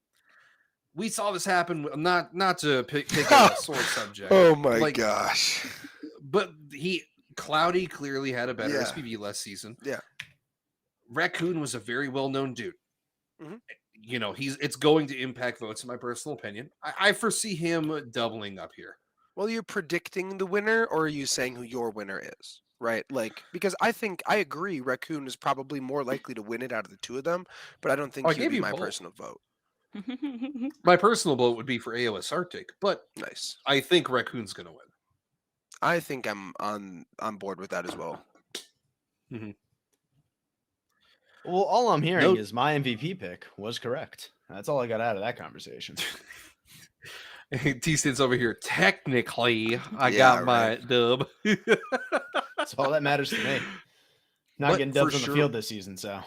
we saw this happen. Not to pick a sore subject. Oh my like, gosh. but Cloudy clearly had a better Yeah. SPV last season. Yeah. Raccoon was a very well-known dude. Mhm. You know, it's going to impact votes, in my personal opinion. I foresee him doubling up here. Well, you're predicting the winner, or are you saying who your winner is? Right? Like, because I agree Raccoon is probably more likely to win it out of the two of them, but I don't think I he would gave be you my both. personal vote. My personal vote would be for AOS Arctic, but Nice. I think Raccoon's going to win. I think I'm on board with that as well. well, all I'm hearing No- is my MVP pick was correct. That's all I got out of that conversation. T-Stin's over here. Technically, I Yeah, got my right. dub. That's all that matters to me. Not But getting for dubs on the sure- field this season, so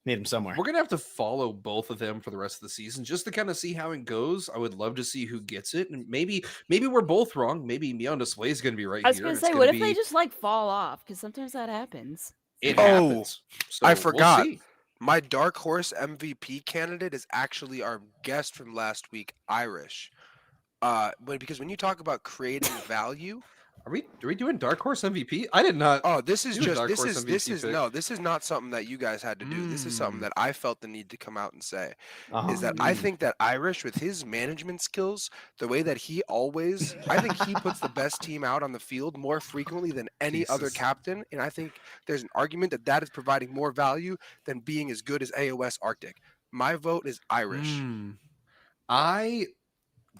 need him somewhere. We're gonna have to follow both of them for the rest of the season just to kind of see how it goes. I would love to see who gets it, and maybe we're both wrong. Maybe me on display is gonna be right I was here. gonna and say, it's what gonna if they be- just like fall off? Because sometimes that happens. It Oh, happens. So I we'll forgot. see. My dark horse MVP candidate is actually our guest from last week, Irish. But because when you talk about creating value, Are we doing Dark Horse MVP? I did not. oh, this is Do a just dark this horse is MVP pick. this is not something that you guys had to do. This is something that I felt the need to come out and say. Is that I think that Irish, with his management skills, the way that he always, I think he puts the best team out on the field more frequently than any other Jesus. captain, and I think there's an argument that that is providing more value than being as good as AOS Arctic. My vote is Irish. I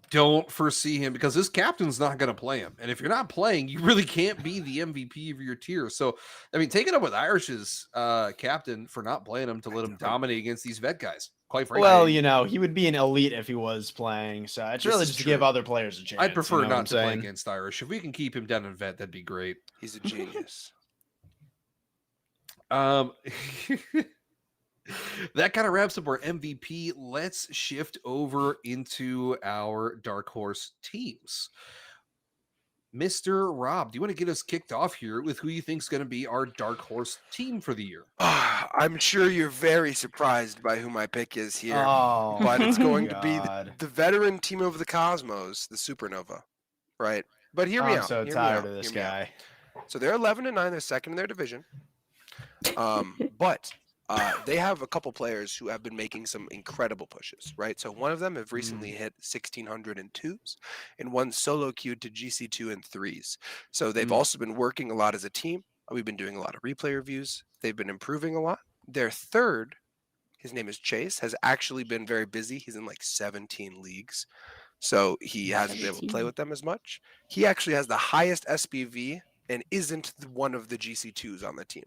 don't foresee him because this captain's not going to play him. And if you're not playing, you really can't be the MVP of your tier. So, I mean, take it up with Irish's captain for not playing him to let him dominate against these vet guys. Quite frankly. Well, you know, he would be an elite if he was playing. So it's This really is just to give true. other players a chance. I'd prefer you know what I'm not to play saying? against Irish. If we can keep him down in vet, that'd be great. He's a genius. That kind of wraps up our MVP. Let's shift over into our dark horse teams. Mr. Rob, do you want to get us kicked off here with who you think is going to be our dark horse team for the year? I'm sure you're very surprised by who my pick is here. Oh, But it's going to be God. the veteran team of the Cosmos, the Supernova, right? But hear me I'm out. so hear me tired out, of this hear me out. guy. So they're 11-9. They're second in their division. But they have a couple players who have been making some incredible pushes, right? So one of them have recently hit 1,600 in twos, and one solo queued to GC2 in threes. So they've also been working a lot as a team. We've been doing a lot of replay reviews. They've been improving a lot. Their third, his name is Chase, has actually been very busy. He's in like 17 leagues. So he hasn't been able to play 17. with them as much. He actually has the highest SPV and isn't one of the GC2s on the team.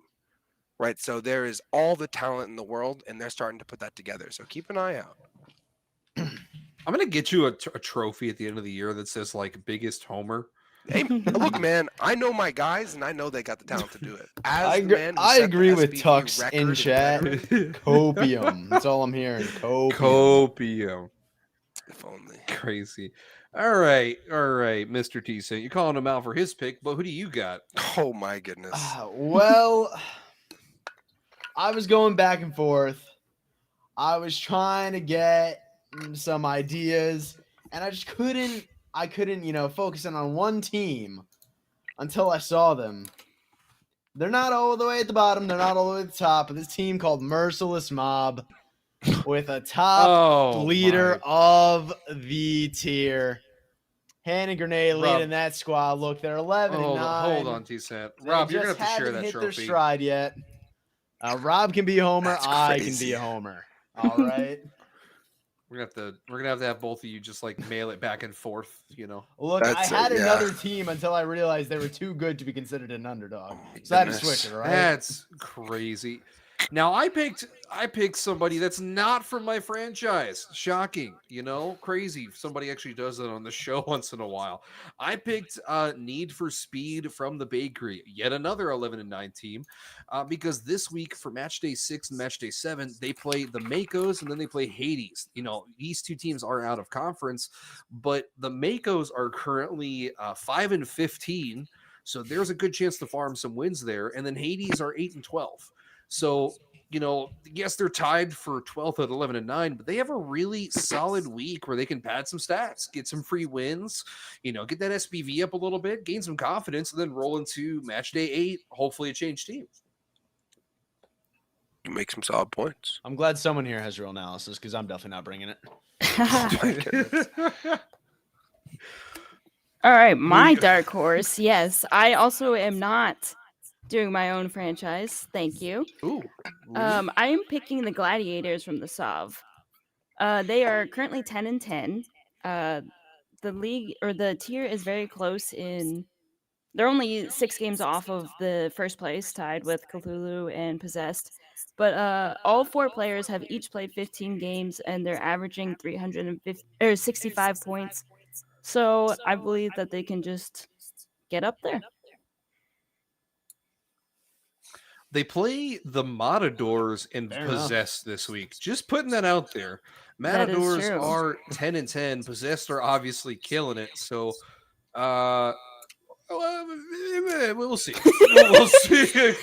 Right, so there is all the talent in the world, and they're starting to put that together. So keep an eye out. I'm going to get you a trophy at the end of the year that says like biggest homer. Hey, look, man, I know my guys, and I know they got the talent to do it. As I the agree, man who I set the agree with SPV Tux record in chat. veteran, Copium. That's all I'm hearing. Copium. Copium. if only. Crazy. All right, Mr. T. You're calling him out for his pick, but who do you got? Oh my goodness. Well, I was going back and forth. I was trying to get some ideas, and I just couldn't. I couldn't, focus in on one team until I saw them. They're not all the way at the bottom. They're not all the way at the top. But this team called Merciless Mob with a top leader of the tier. Hand and Grenade Rob. leading that squad. Look, they're 11 and 9. Hold on, T-Sat. They Rob, you're just going to have to share haven't that hit their trophy. stride yet. Rob can be a homer. That's I can crazy. be a homer. All right. We're gonna have to have both of you just like mail it back and forth, Look, That's I had it, yeah. another team until I realized they were too good to be considered an underdog. Oh, my So I had to goodness. switch it, right? That's crazy. Now I picked somebody that's not from my franchise. Shocking, crazy. Somebody actually does that on the show once in a while. I picked Need for Speed from the Bakery, yet another 11-9 team, because this week for match day 6 and match day 7, they play the Makos and then they play Hades. These two teams are out of conference, but the Makos are currently 5-15. So there's a good chance to farm some wins there. And then Hades are 8-12. So, yes, they're tied for 12th at 11-9, but they have a really solid week where they can pad some stats, get some free wins, get that SPV up a little bit, gain some confidence, and then roll into match day 8, hopefully a changed team. You make some solid points. I'm glad someone here has real analysis because I'm definitely not bringing it. Oh my goodness. All right, my dark horse. Yes, I also am not doing my own franchise. Thank you. Ooh. I am picking the Gladiators from the Sov. They are currently 10-10. The league or the tier is very close in. They're only 6 games off of the first place, tied with Cthulhu and Possessed. But all 4 players have each played 15 games, and they're averaging 65 points. So I believe that they can just get up there. They play the Matadors and Fair enough. Possessed this week. Just putting that out there. That is Matadors true. are 10-10. Possessed are obviously killing it. So, we'll see. We'll see.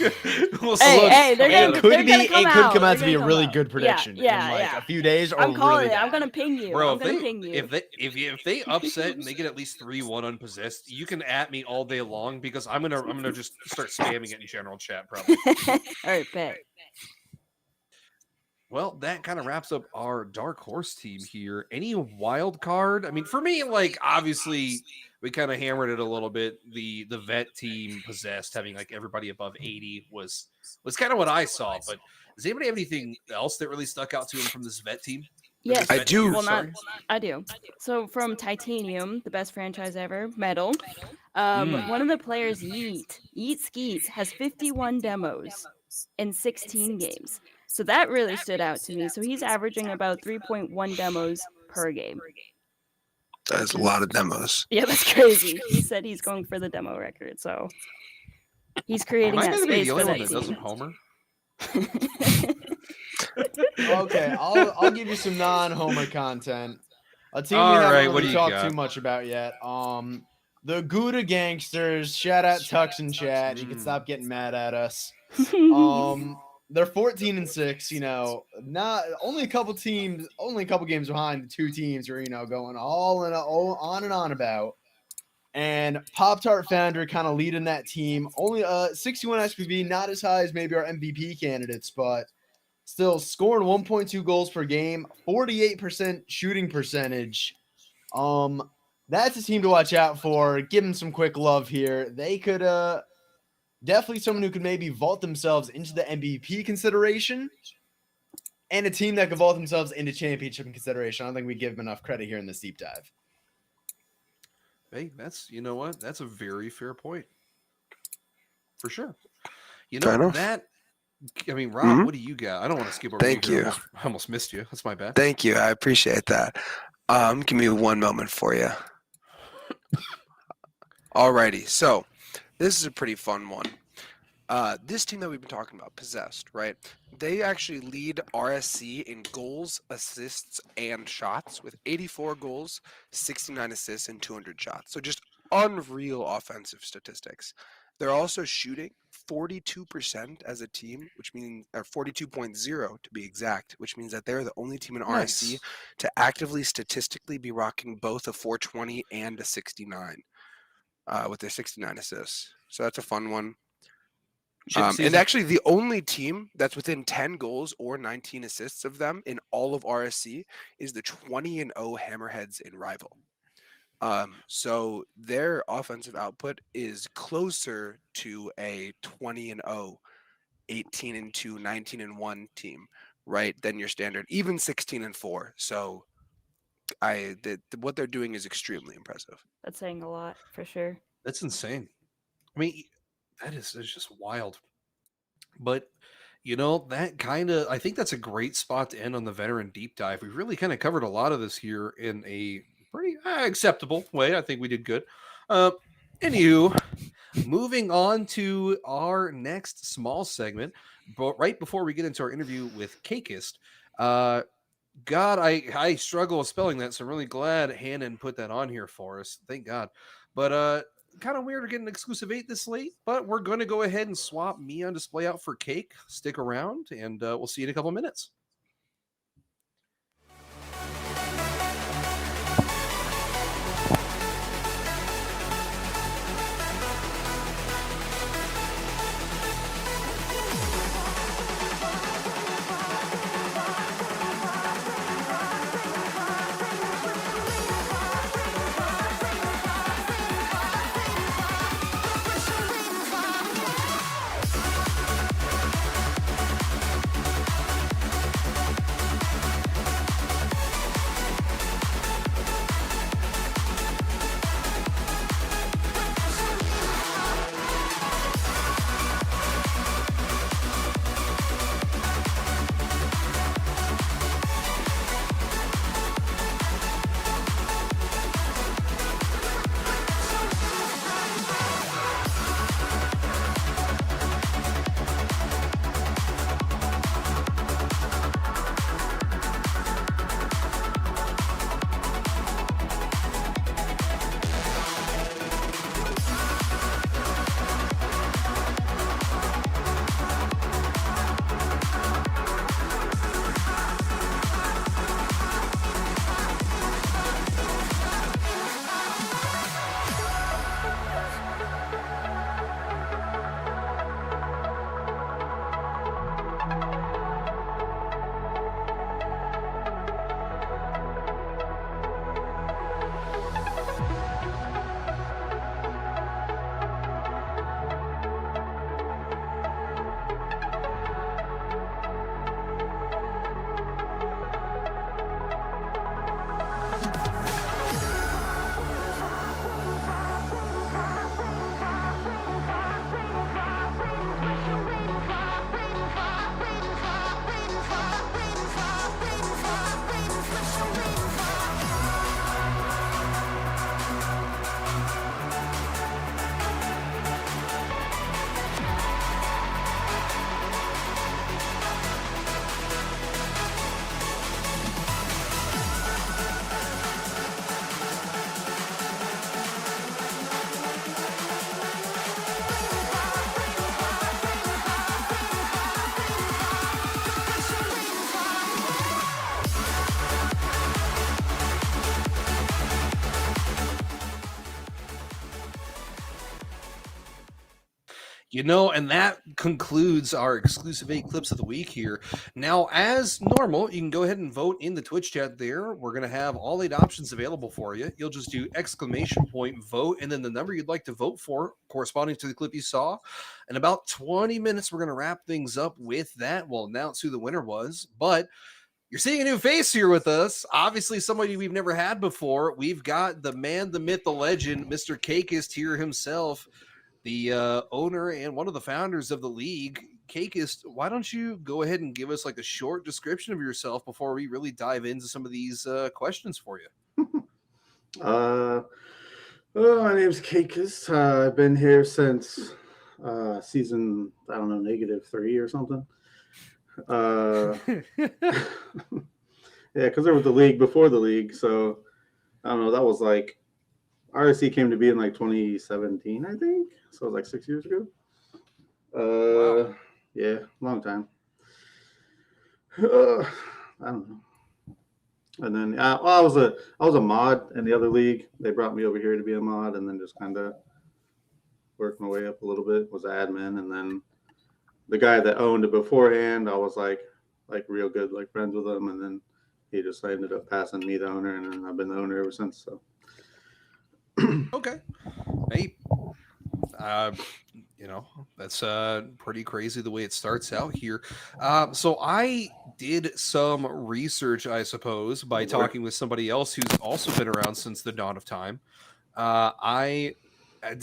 We'll see. Hey, they're It gonna could come come out. out to They're be a gonna really come good out. prediction Yeah, in like yeah. a few days, or I'm calling really it. I'm bad. gonna ping you. Bro, I'm gonna ping you. if they upset and they get at least 3-1 unpossessed, you can at me all day long because I'm gonna just start spamming it in general chat probably. All right, bet. Well, that kind of wraps up our dark horse team here. Any wild card? I mean, for me, like obviously we kind of hammered it a little bit. The vet team Possessed having like everybody above 80 was kind of what I saw. But does anybody have anything else that really stuck out to him from this vet team? Yes, I do. Well, I do. So from Titanium, the best franchise ever, Metal. One of the players, Yeet Skeet, has 51 demos in 16 games. So that really stood out to me. So he's averaging about 3.1 demos per game. That's a lot of demos. Yeah, that's crazy. He said he's going for the demo record, so he's creating Am I that going to be space the for only one that that doesn't team. homer? Okay, I'll give you some non-homer content. A team All we haven't right, what really do you talked got? too much about yet. The Gouda Gangsters. Shout out Tux in chat. You can stop getting mad at us. They're 14-6. Not only a couple games behind the 2 teams are going on and on about. And Pop Tart Foundry kind of leading that team. Only 61 SPV, not as high as maybe our MVP candidates, but still scoring 1.2 goals per game, 48% shooting percentage. That's a team to watch out for. Give them some quick love here. They could definitely someone who could maybe vault themselves into the MVP consideration, and a team that could vault themselves into championship consideration. I don't think we give them enough credit here in this deep dive. Hey, you know what? That's a very fair point. For sure. Fair enough. That, I mean, Rob, what do you got? I don't want to skip over Thank you. you. I almost missed you. That's my bad. Thank you. I appreciate that. Give me one moment for you. Alrighty. So this is a pretty fun one. This team that we've been talking about, Possessed, right? They actually lead RSC in goals, assists, and shots with 84 goals, 69 assists, and 200 shots. So just unreal offensive statistics. They're also shooting 42% as a team, which means, or 42.0 to be exact, which means that they're the only team in RSC to actively statistically be rocking both a 420 and a 69 with their 69 assists. So that's a fun one. And actually, the only team that's within 10 goals or 19 assists of them in all of RSC is the 20-0 Hammerheads in Rival. So their offensive output is closer to a 20-0, 18-2, 19-1 team, right, than your standard, even 16-4. So what they're doing is extremely impressive. That's saying a lot for sure. That's insane. I mean, it's just wild. But You know, I think that's a great spot to end on the veteran deep dive. We've really kind of covered a lot of this here in a pretty acceptable way. I think we did good. Anywho, moving on to our next small segment, but right before we get into our interview with Cakeist, God, I struggle with spelling that, so I'm really glad Hannon put that on here for us. Thank God. But kind of weird to get an exclusive 8 this late, but we're going to go ahead and swap me on display out for Cake. Stick around, and we'll see you in a couple minutes. You know, and that concludes our exclusive 8 clips of the week here. Now, as normal, you can go ahead and vote in the Twitch chat there. We're going to have all 8 options available for you. You'll just do ! Vote, and then the number you'd like to vote for corresponding to the clip you saw. In about 20 minutes, we're going to wrap things up with that. We'll announce who the winner was, but you're seeing a new face here with us. Obviously, somebody we've never had before. We've got the man, the myth, the legend, Mr. Cakeist here himself, the owner and one of the founders of the league. Cakeist, why don't you go ahead and give us like a short description of yourself before we really dive into some of these questions for you? My name's Cakeist. I've been here since season, I don't know, -3 or something. Yeah, because there was the league before the league, so I don't know. That was like RSC came to be in like 2017, I think. So it was like 6 years ago. Wow. Yeah, long time. I don't know. And then I was a mod in the other league. They brought me over here to be a mod, and then just kind of worked my way up a little bit. Was admin, and then the guy that owned it beforehand, I was like real good, like friends with him, and then he just ended up passing me the owner, and then I've been the owner ever since. So. Okay. Hey, you know, that's pretty crazy the way it starts out here. So I did some research, I suppose, by talking with somebody else who's also been around since the dawn of time. I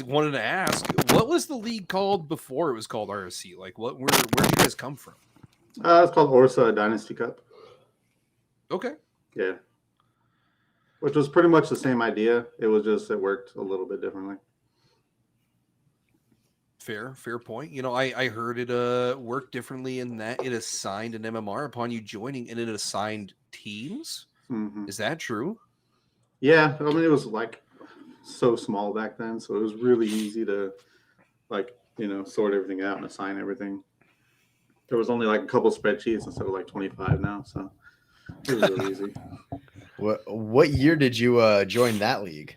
wanted to ask, what was the league called before it was called RSC? Like, where did you guys come from? It's called Orsa Dynasty Cup. Okay. Yeah. Which was pretty much the same idea. It was just it worked a little bit differently. Fair point. I heard it work differently in that it assigned an MMR upon you joining, and it assigned teams. Mm-hmm. Is that true? Yeah, I mean it was like so small back then, so it was really easy to sort everything out and assign everything. There was only like a couple spreadsheets instead of like 25 now, so it was really easy. What year did you join that league?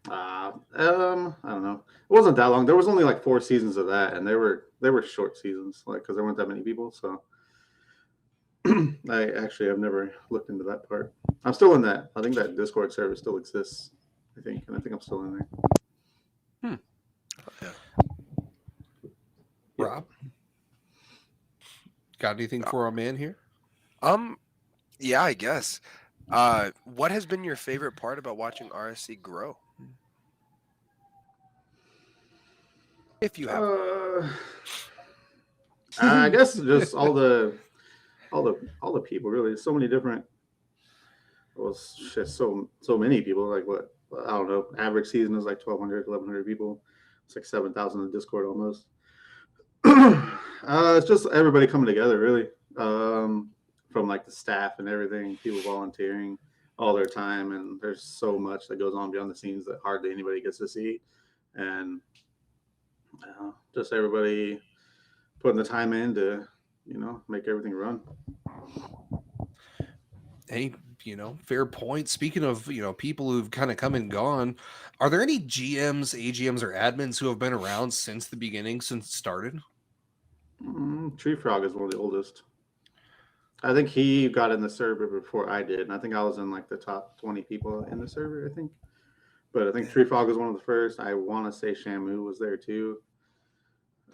I don't know. It wasn't that long. There was only like 4 seasons of that, and they were short seasons, like because there weren't that many people. So I've never looked into that part. I'm still in that. I think that Discord server still exists. And I think I'm still in there. Rob, got anything for our man here? Yeah, I guess. What has been your favorite part about watching RSC grow? If you have, I guess just all the people really. So many different. Well, just so many people. Like what I don't know. Average season is like 1,200, 1,100 people. It's like 7,000 in Discord almost. It's just everybody coming together, really. From like the staff and everything, people volunteering all their time, and there's so much that goes on behind the scenes that hardly anybody gets to see, and just everybody putting the time in to make everything run. Hey, fair point. Speaking of, people who've kind of come and gone, are there any GMs, AGMs, or admins who have been around since the beginning, since it started? Tree Frog is one of the oldest. I think he got in the server before I did, and I think I was in like the top 20 people in the server, I think. But I think Tree Frog was one of the first. I want to say Shamu was there too.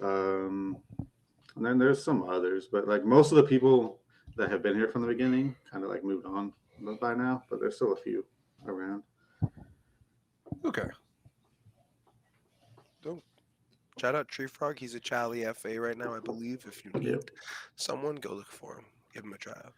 And then there's some others, but like most of the people that have been here from the beginning kind of like moved on by now, but there's still a few around. Okay. Shout out Tree Frog. He's a Charlie FA right now, I believe. If you need someone, go look for him. Give him a try out.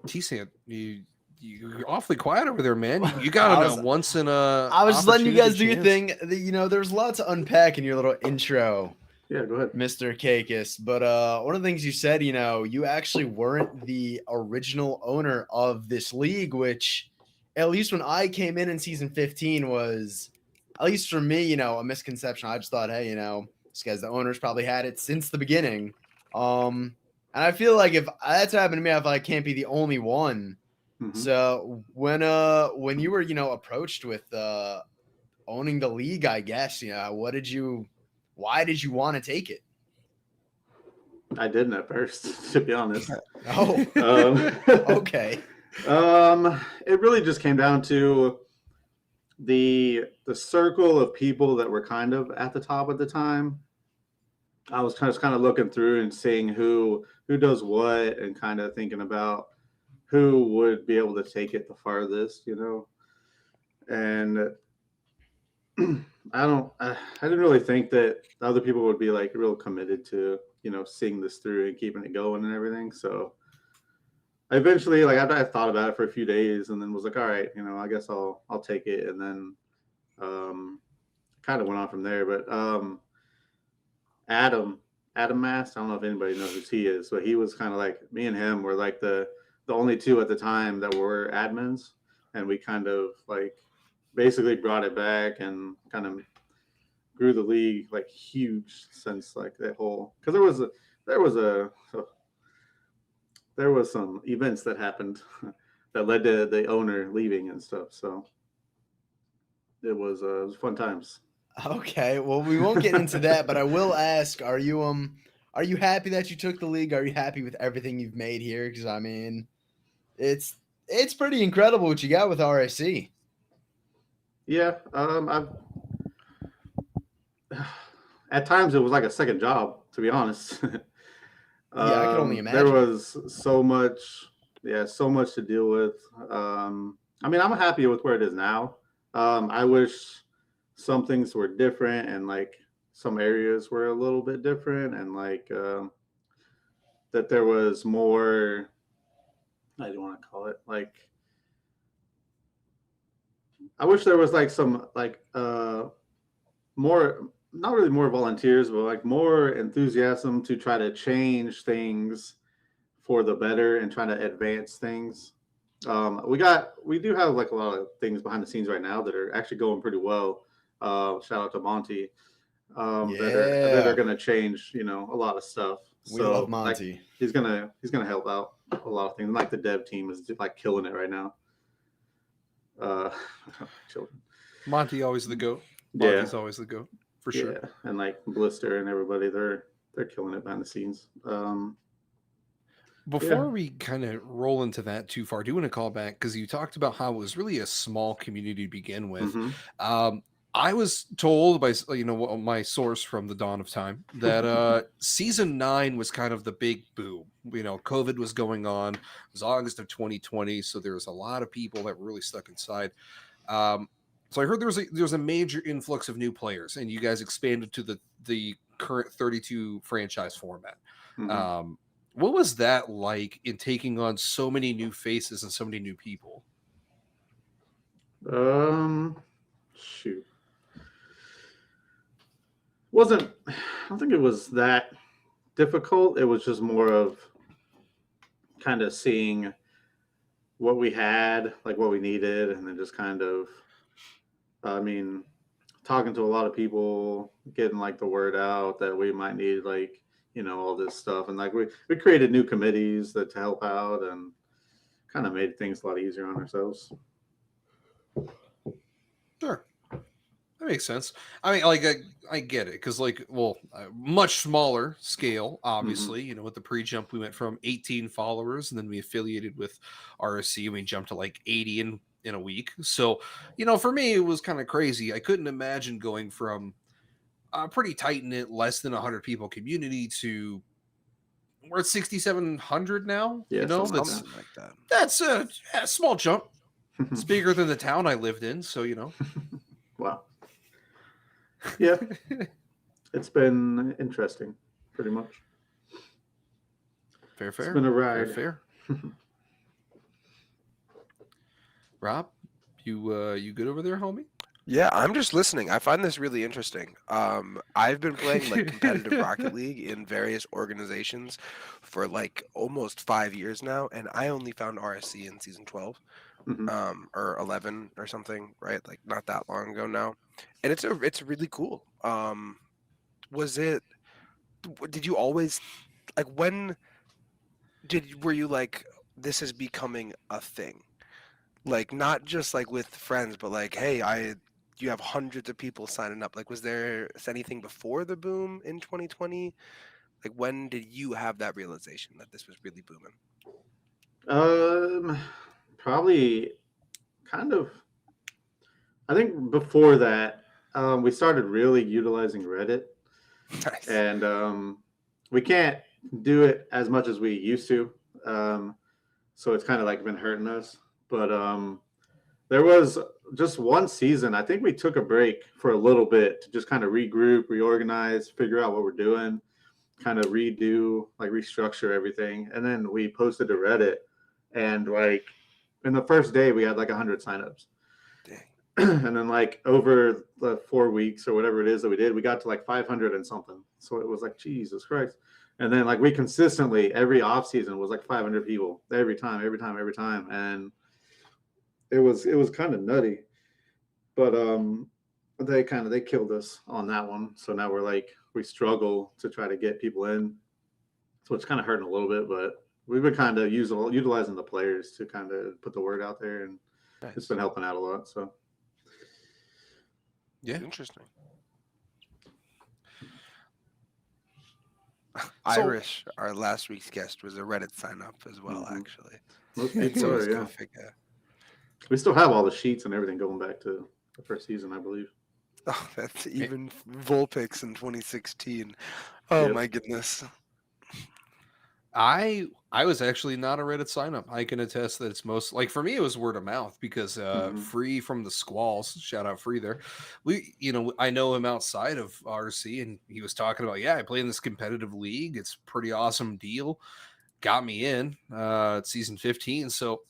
T-Sant, you're awfully quiet over there, man. You got once in a. I was just letting you guys do your chance. thing. There was a lot to unpack in your little intro. Yeah, go ahead, Mr. Kakis. But one of the things you said, you actually weren't the original owner of this league, which, at least when I came in season 15, was, at least for me, a misconception. I just thought, hey, this guy's the owner's probably had it since the beginning. And I feel like if that's happened to me, I feel like I can't be the only one. Mm-hmm. So when you were, approached with owning the league, I guess, why did you want to take it? I didn't at first, to be honest. Oh, okay. It really just came down to the circle of people that were kind of at the top at the time. I was kind of looking through and seeing who does what, and kind of thinking about who would be able to take it the farthest, and I didn't really think that other people would be like real committed to seeing this through and keeping it going and everything. So I eventually, like, I thought about it for a few days and then was like, all right, I guess I'll take it, and then kind of went on from there. But Adam Mast, I don't know if anybody knows who he is, but he was kind of like, me and him were like the only two at the time that were admins, and we kind of like basically brought it back and kind of grew the league like huge since like that whole, because there was some events that happened that led to the owner leaving and stuff. So it was fun times. Okay, well, we won't get into that, but I will ask: Are you happy that you took the league? Are you happy with everything you've made here? Because I mean, it's pretty incredible what you got with RSC. Yeah, at times it was like a second job, to be honest. I can only imagine. There was so much to deal with. I mean, I'm happy with where it is now. I wish some things were different, and like some areas were a little bit different, and like that there was more. I don't want to call it like. I wish there was like some like more, not really more volunteers, but like more enthusiasm to try to change things for the better and try to advance things. We do have like a lot of things behind the scenes right now that are actually going pretty well. Shout out to Monty, that are going to change, you know, a lot of stuff. We love Like, Monty. he's gonna help out a lot of things. Like the dev team is like killing it right now. Children. Monty always the goat. Yeah. Monty's always the goat for sure. Yeah, and like Blister and everybody, they're killing it behind the scenes. Before we kind of roll into that too far, I do want to call back because you talked about how it was really a small community to begin with. Mhm. I was told by my source from the dawn of time that season 9 was kind of the big boom. You know, COVID was going on. It was August of 2020, so there was a lot of people that were really stuck inside. So I heard there was a major influx of new players, and you guys expanded to the current 32 franchise format. Mhm. What was that like in taking on so many new faces and so many new people? Shoot. I don't think it was that difficult. It was just more of kind of seeing what we had, like what we needed, and then just kind of, I mean, talking to a lot of people, getting like the word out that we might need like, you know, all this stuff. And like we created new committees to help out and kind of made things a lot easier on ourselves. Sure. That makes sense. I mean, like, I get it because, like, well, much smaller scale, obviously. You know, with the pre-jump, we went from 18 followers, and then we affiliated with RSC, and we jumped to like 80 in a week. So, you know, for me, it was kind of crazy. I couldn't imagine going from a pretty tight knit, less than 100 people community to we're at 6,700 now. Yeah, you know, Something like that. that's a small jump. It's bigger than the town I lived in, so you know. Wow. Yeah, it's been interesting, pretty much. Fair. It's been a ride. Fair. Rob, you good over there, homie? Yeah, I'm just listening. I find this really interesting. I've been playing like competitive Rocket League in various organizations for like almost 5 years now, and I only found RSC in season 12, or 11 or something, right? Like not that long ago now, and it's really cool. Did you always like were you like this is becoming a thing? Like not just like with friends, but like, hey, you have hundreds of people signing up. Like, was there anything before the boom in 2020? Like, when did you have that realization that this was really booming? Probably kind of. I think before that, we started really utilizing Reddit, Nice. and we can't do it as much as we used to. So it's kind of like been hurting us. But there was just one season. I think we took a break for a little bit to just kind of regroup, reorganize, figure out what we're doing, kind of restructure everything. And then we posted to Reddit, and like in the first day, we had like 100 signups. Dang. And then like over the 4 weeks or whatever it is that we did, we got to like 500 and something. So it was like, Jesus Christ. And then like we consistently every off season was like 500 people every time. And it was kind of nutty, but they killed us on that one. So now we struggle to try to get people in. So it's kind of hurting a little bit, but we've been kind of utilizing the players to kind of put the word out there, and Nice. It's been helping out a lot. So yeah, interesting. Irish, our last week's guest, was a Reddit sign up as well, actually. Most people are, yeah. Figure. We still have all the sheets and everything going back to the first season, I believe. Oh, that's even Vulpix in 2016. Oh, Yep. my goodness. I I was actually not a Reddit sign up. I can attest that it's most like for me it was word of mouth because Mhm. Free from the Squalls, shout out Free there. I know him outside of RC and he was talking about, yeah, I play in this competitive league. It's a pretty awesome deal. Got me in it's season 15. So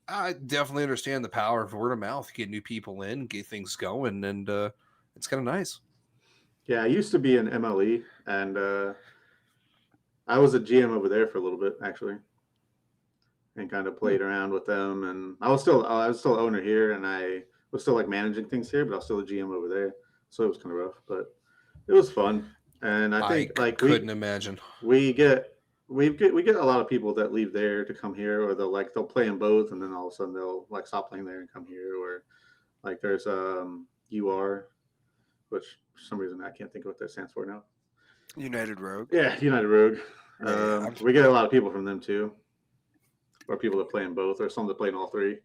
I definitely understand the power of word of mouth, get new people in, get things going, and it's kind of nice. Yeah, I used to be in MLE, and I was a GM over there for a little bit actually, and kind of played around with them. And I was still owner here, and I was still like managing things here, but I was still a GM over there, so it was kind of rough, but it was fun. And I think like couldn't imagine. we get we get a lot of people that leave there to come here, or they'll play in both, and then all of a sudden they'll like stop playing there and come here, or like there's UR, which for some reason I can't think of what that stands for now. United Rogue. Yeah, United Rogue. Yeah, We get a lot of people from them too, or people that play in both, or some that play in all three.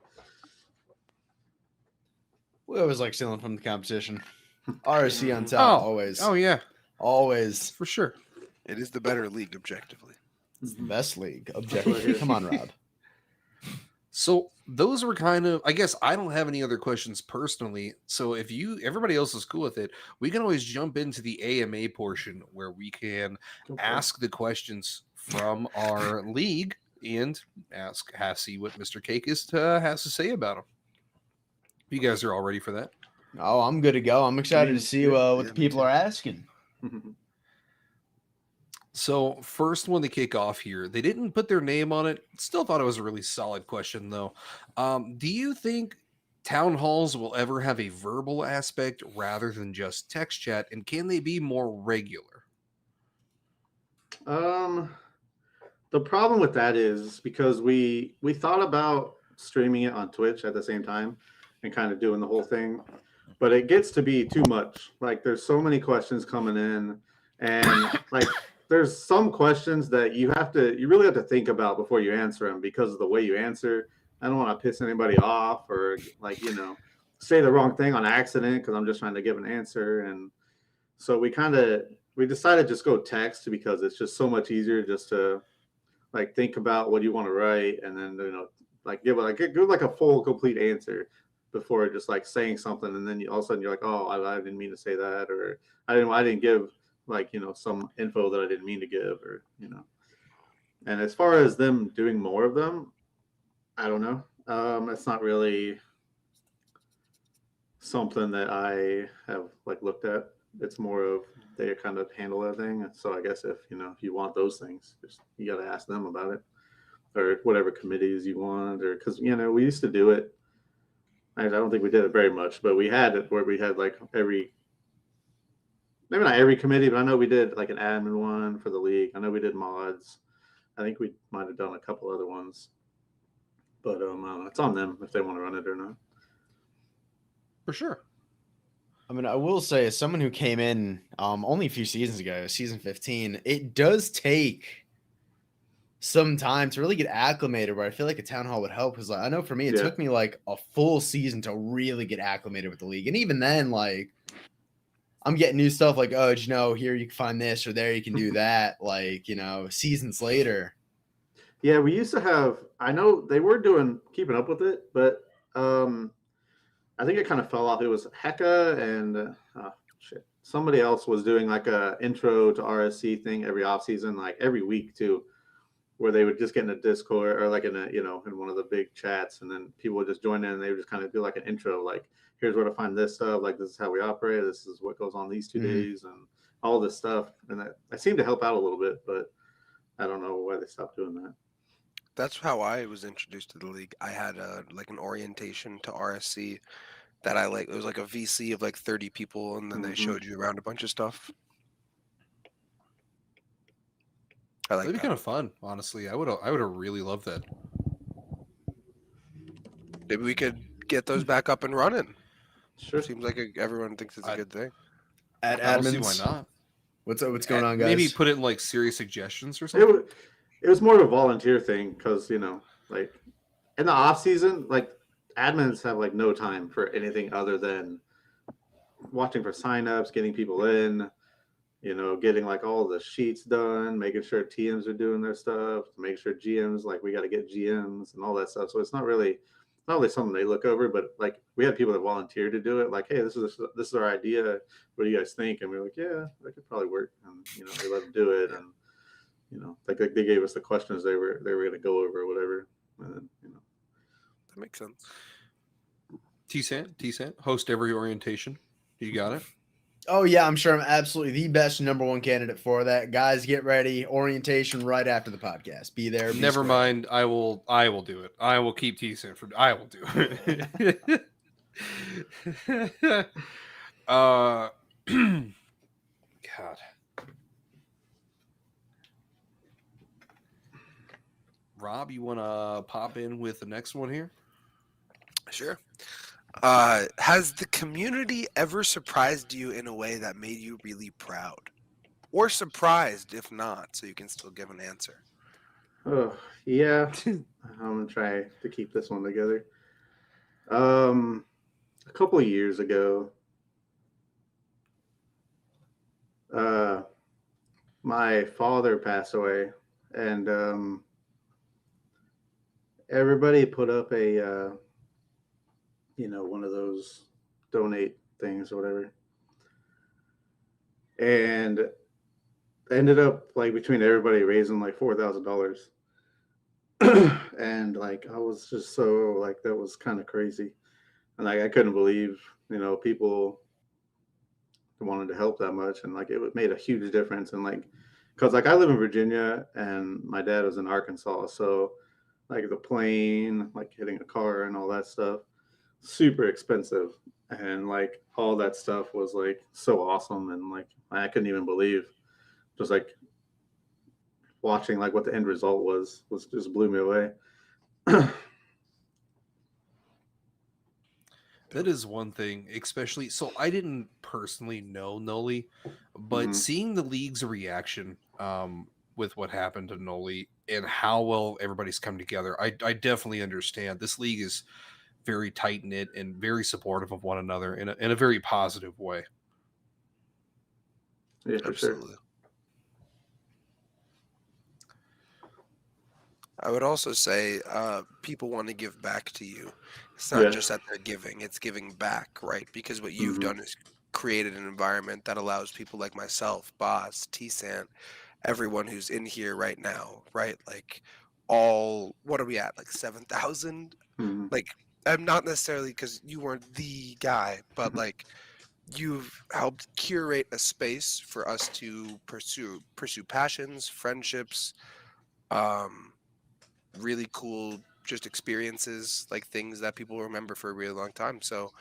We always like stealing from the competition. RSC on top, always. Oh yeah, Always. for sure. it is the better league objectively. It's the best league, objectively. Come on, Rob. So those were kind of, I guess I don't have any other questions personally. So if everybody else is cool with it, we can always jump into the AMA portion where we can ask the questions from our league and see what Mr. Cake has to say about them. You guys are all ready for that? Oh, I'm good to go. I'm excited to see what the people are asking. So first one to kick off here, they didn't put their name on it. Still thought it was a really solid question though. Do you think town halls will ever have a verbal aspect rather than just text chat, and can they be more regular? The problem with that is because we thought about streaming it on Twitch at the same time and kind of doing the whole thing, but it gets to be too much. Like there's so many questions coming in, and like there's some questions that you really have to think about before you answer them because of the way you answer. I don't want to piss anybody off or like, say the wrong thing on accident because I'm just trying to give an answer. And so we decided just go text because it's just so much easier just to like think about what you want to write and then like give like a full complete answer before just like saying something and then all of a sudden you're like, oh, I didn't mean to say that, or I didn't give like some info that I didn't mean to give, or And as far as them doing more of them, I don't know. It's not really something that I have like looked at. It's more of they kind of handle that thing. So I guess if you want those things, you got to ask them about it, or whatever committees you want, or because we used to do it. I don't think we did it very much, but we had it where we had like maybe not every committee, but I know we did like an admin one for the league. I know we did mods. I think we might have done a couple other ones, but it's on them if they want to run it or not. For sure. I mean, I will say, as someone who came in only a few seasons ago, season 15, it does take some time to really get acclimated, where I feel like a town hall would help, because I know for me, it took me like a full season to really get acclimated with the league. And even then, like, I'm getting new stuff like, oh, did you know, here you can find this, or there you can do that, like, seasons later. Yeah, we used to have, I know they were keeping up with it, but I think it kind of fell off. It was Hecka and somebody else was doing like a intro to RSC thing every off season, like every week too, where they would just get in a Discord or like in in one of the big chats, and then people would just join in and they would just kind of do like an intro, like here's where to find this stuff, like this is how we operate, this is what goes on these 2 days, and all this stuff. And that seemed to help out a little bit, but I don't know why they stopped doing that. That's how I was introduced to the league. I had like an orientation to RSC that it was like a VC of like 30 people, and then they showed you around a bunch of stuff. That'd be kind of fun, honestly. I would have really loved that. Maybe we could get those back up and running. Sure. Seems like everyone thinks it's a good thing. At I don't see admins, why not. What's going on, guys? Maybe put it in like serious suggestions or something. It was more of a volunteer thing because like in the off season, like admins have like no time for anything other than watching for signups, getting people in, getting like all the sheets done, making sure TMs are doing their stuff, make sure GMs, like we got to get GMs and all that stuff. So it's not really something they look over, but like we had people that volunteered to do it. Like, hey, this is our idea. What do you guys think? And we were like, yeah, that could probably work. And they let them do it, and like they gave us the questions they were going to go over or whatever, and then That makes sense. T-Sant, host every orientation. You got it. Oh yeah, I'm sure I'm absolutely the best number one candidate for that. Guys, get ready. Orientation right after the podcast. Be there. Be Never square. mind. I will do it. I will keep T-Sant for. I will do it. God. Rob, you want to pop in with the next one here? Sure. Has the community ever surprised you in a way that made you really proud? Or surprised, if not, so you can still give an answer? Oh, yeah. I'm going to try to keep this one together. A couple of years ago, my father passed away, and everybody put up a one of those donate things or whatever, and ended up like between everybody raising like $4,000. And like I was just so like that was kind of crazy, and like I couldn't believe people wanted to help that much, and like it made a huge difference. And like because like I live in Virginia and my dad was in Arkansas, so like the plane, like hitting a car and all that stuff, super expensive, and like all that stuff was like so awesome, and like I couldn't even believe, just like watching like what the end result was just blew me away. That is one thing, especially. So I didn't personally know Noli, but seeing the league's reaction with what happened to Noli and how well everybody's come together, I definitely understand. This league is very tight knit and very supportive of one another in a very positive way. Yeah, for Absolutely. sure. I would also say people want to give back to you. It's not just that they're giving, it's giving back, right? Because what you've done is created an environment that allows people like myself, Boss, T-Sant, everyone who's in here right now, right? Like what are we at? Like 7,000? Like, I'm not necessarily because you weren't the guy, but like you've helped curate a space for us to pursue passions, friendships, really cool just experiences, like things that people remember for a really long time. So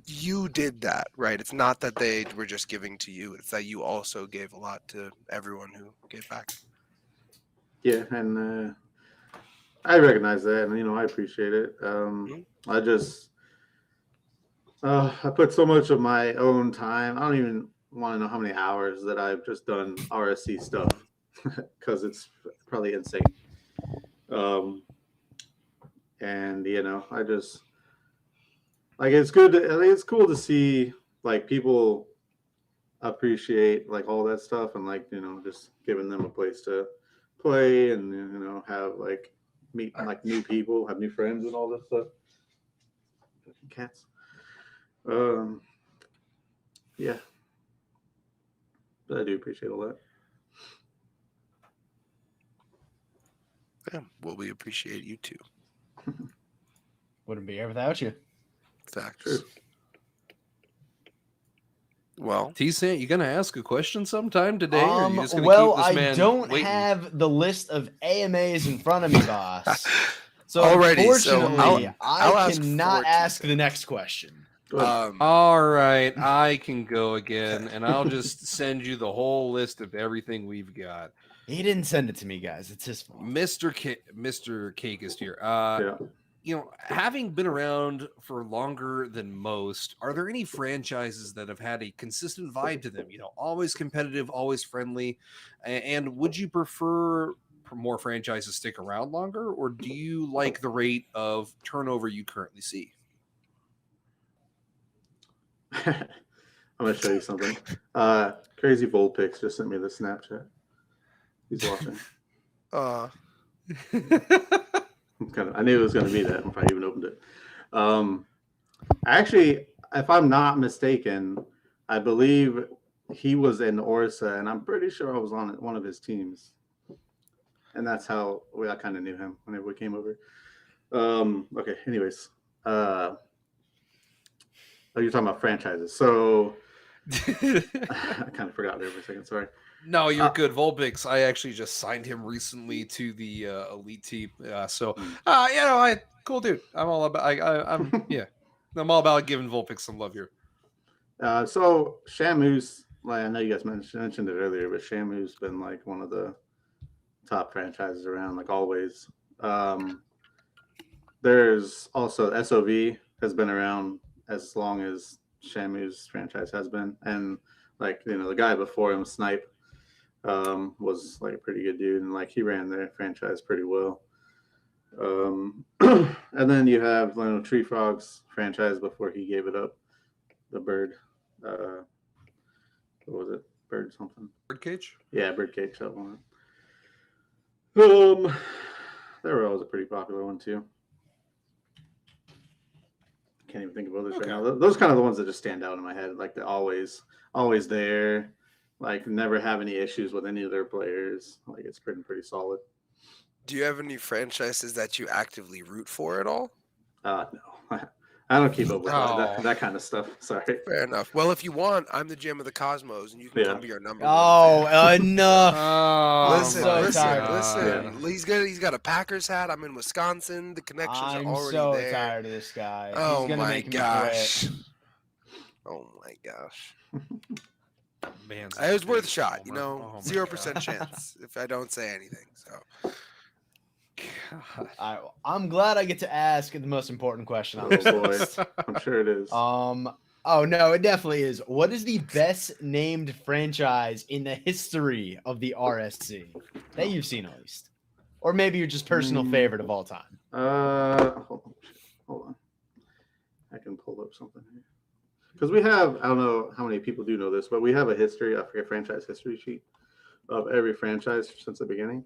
you did that, right? It's not that they were just giving to you, it's that you also gave a lot to everyone who gave back. Yeah, and I recognize that, and I appreciate it. I just I put so much of my own time. I don't even want to know how many hours that I've just done RSC stuff because it's probably insane. And I just like it's good. I think it's cool to see like people appreciate like all that stuff, and like just giving them a place to play and have like meet like new people, have new friends, and all that stuff. Cats. Yeah, but I do appreciate all that. Yeah, well, we appreciate you too. Wouldn't be here without you. Facts. True. Well, T-Sant, you gonna ask a question sometime today? Or are you just gonna well, keep this man I don't waiting? have the list of AMAs in front of me, boss. So already, unfortunately, I'll I ask cannot for ask T-Sant. the next question. All right, I can go again, and I'll just send you the whole list of everything we've got. He didn't send it to me, guys. It's his fault. Mr. Cake is here. Having been around for longer than most, are there any franchises that have had a consistent vibe to them? Always competitive, always friendly, and would you prefer more franchises stick around longer, or do you like the rate of turnover you currently see? I'm gonna show you something. Crazy Volpix just sent me the Snapchat. He's watching. I knew it was gonna be that before I even opened it. Actually, if I'm not mistaken, I believe he was in Orsa, and I'm pretty sure I was on one of his teams, and that's how I kind of knew him whenever we came over. Okay. Anyways, you're talking about franchises, so I kind of forgot there for a second. Sorry. No, you're good. Volbix, I actually just signed him recently to the elite team. Cool dude. I'm all about. I'm yeah. I'm all about giving Volpix some love here. So Shamu's, like I know you guys mentioned it earlier, but Shamu's been like one of the top franchises around, like always. There's also SOV has been around as long as Shamu's franchise has been, and like the guy before him, Snipe, was like a pretty good dude, and like he ran their franchise pretty well. And then you have Tree Frog's franchise before he gave it up, the Bird. What was it? Bird something. Birdcage? Yeah, Birdcage. That one. They were always a pretty popular one too. Can't even think of others right now. Those kind of the ones that just stand out in my head. Like they're always there. Like never have any issues with any of their players. Like it's pretty solid. Do you have any franchises that you actively root for at all? No, I don't keep up with that kind of stuff. Sorry. Fair enough. Well, if you want, I'm the Gem of the Cosmos, and you can come be our number one. Oh, enough! Listen. Yeah. He's got a Packers hat. I'm in Wisconsin. The connections are already there. I'm so tired of this guy. Oh He's gonna my make gosh. Me quit. Oh my gosh. Man's It was worth a shot. Homer. 0% chance if I don't say anything. So. I'm glad I get to ask the most important question on Oh this boy, list. I'm sure it is. Oh no, it definitely is. What is the best named franchise in the history of the RSC that you've seen at least, or maybe your just personal favorite of all time? Hold on. I can pull up something here because we have. I don't know how many people do know this, but we have a franchise history sheet of every franchise since the beginning,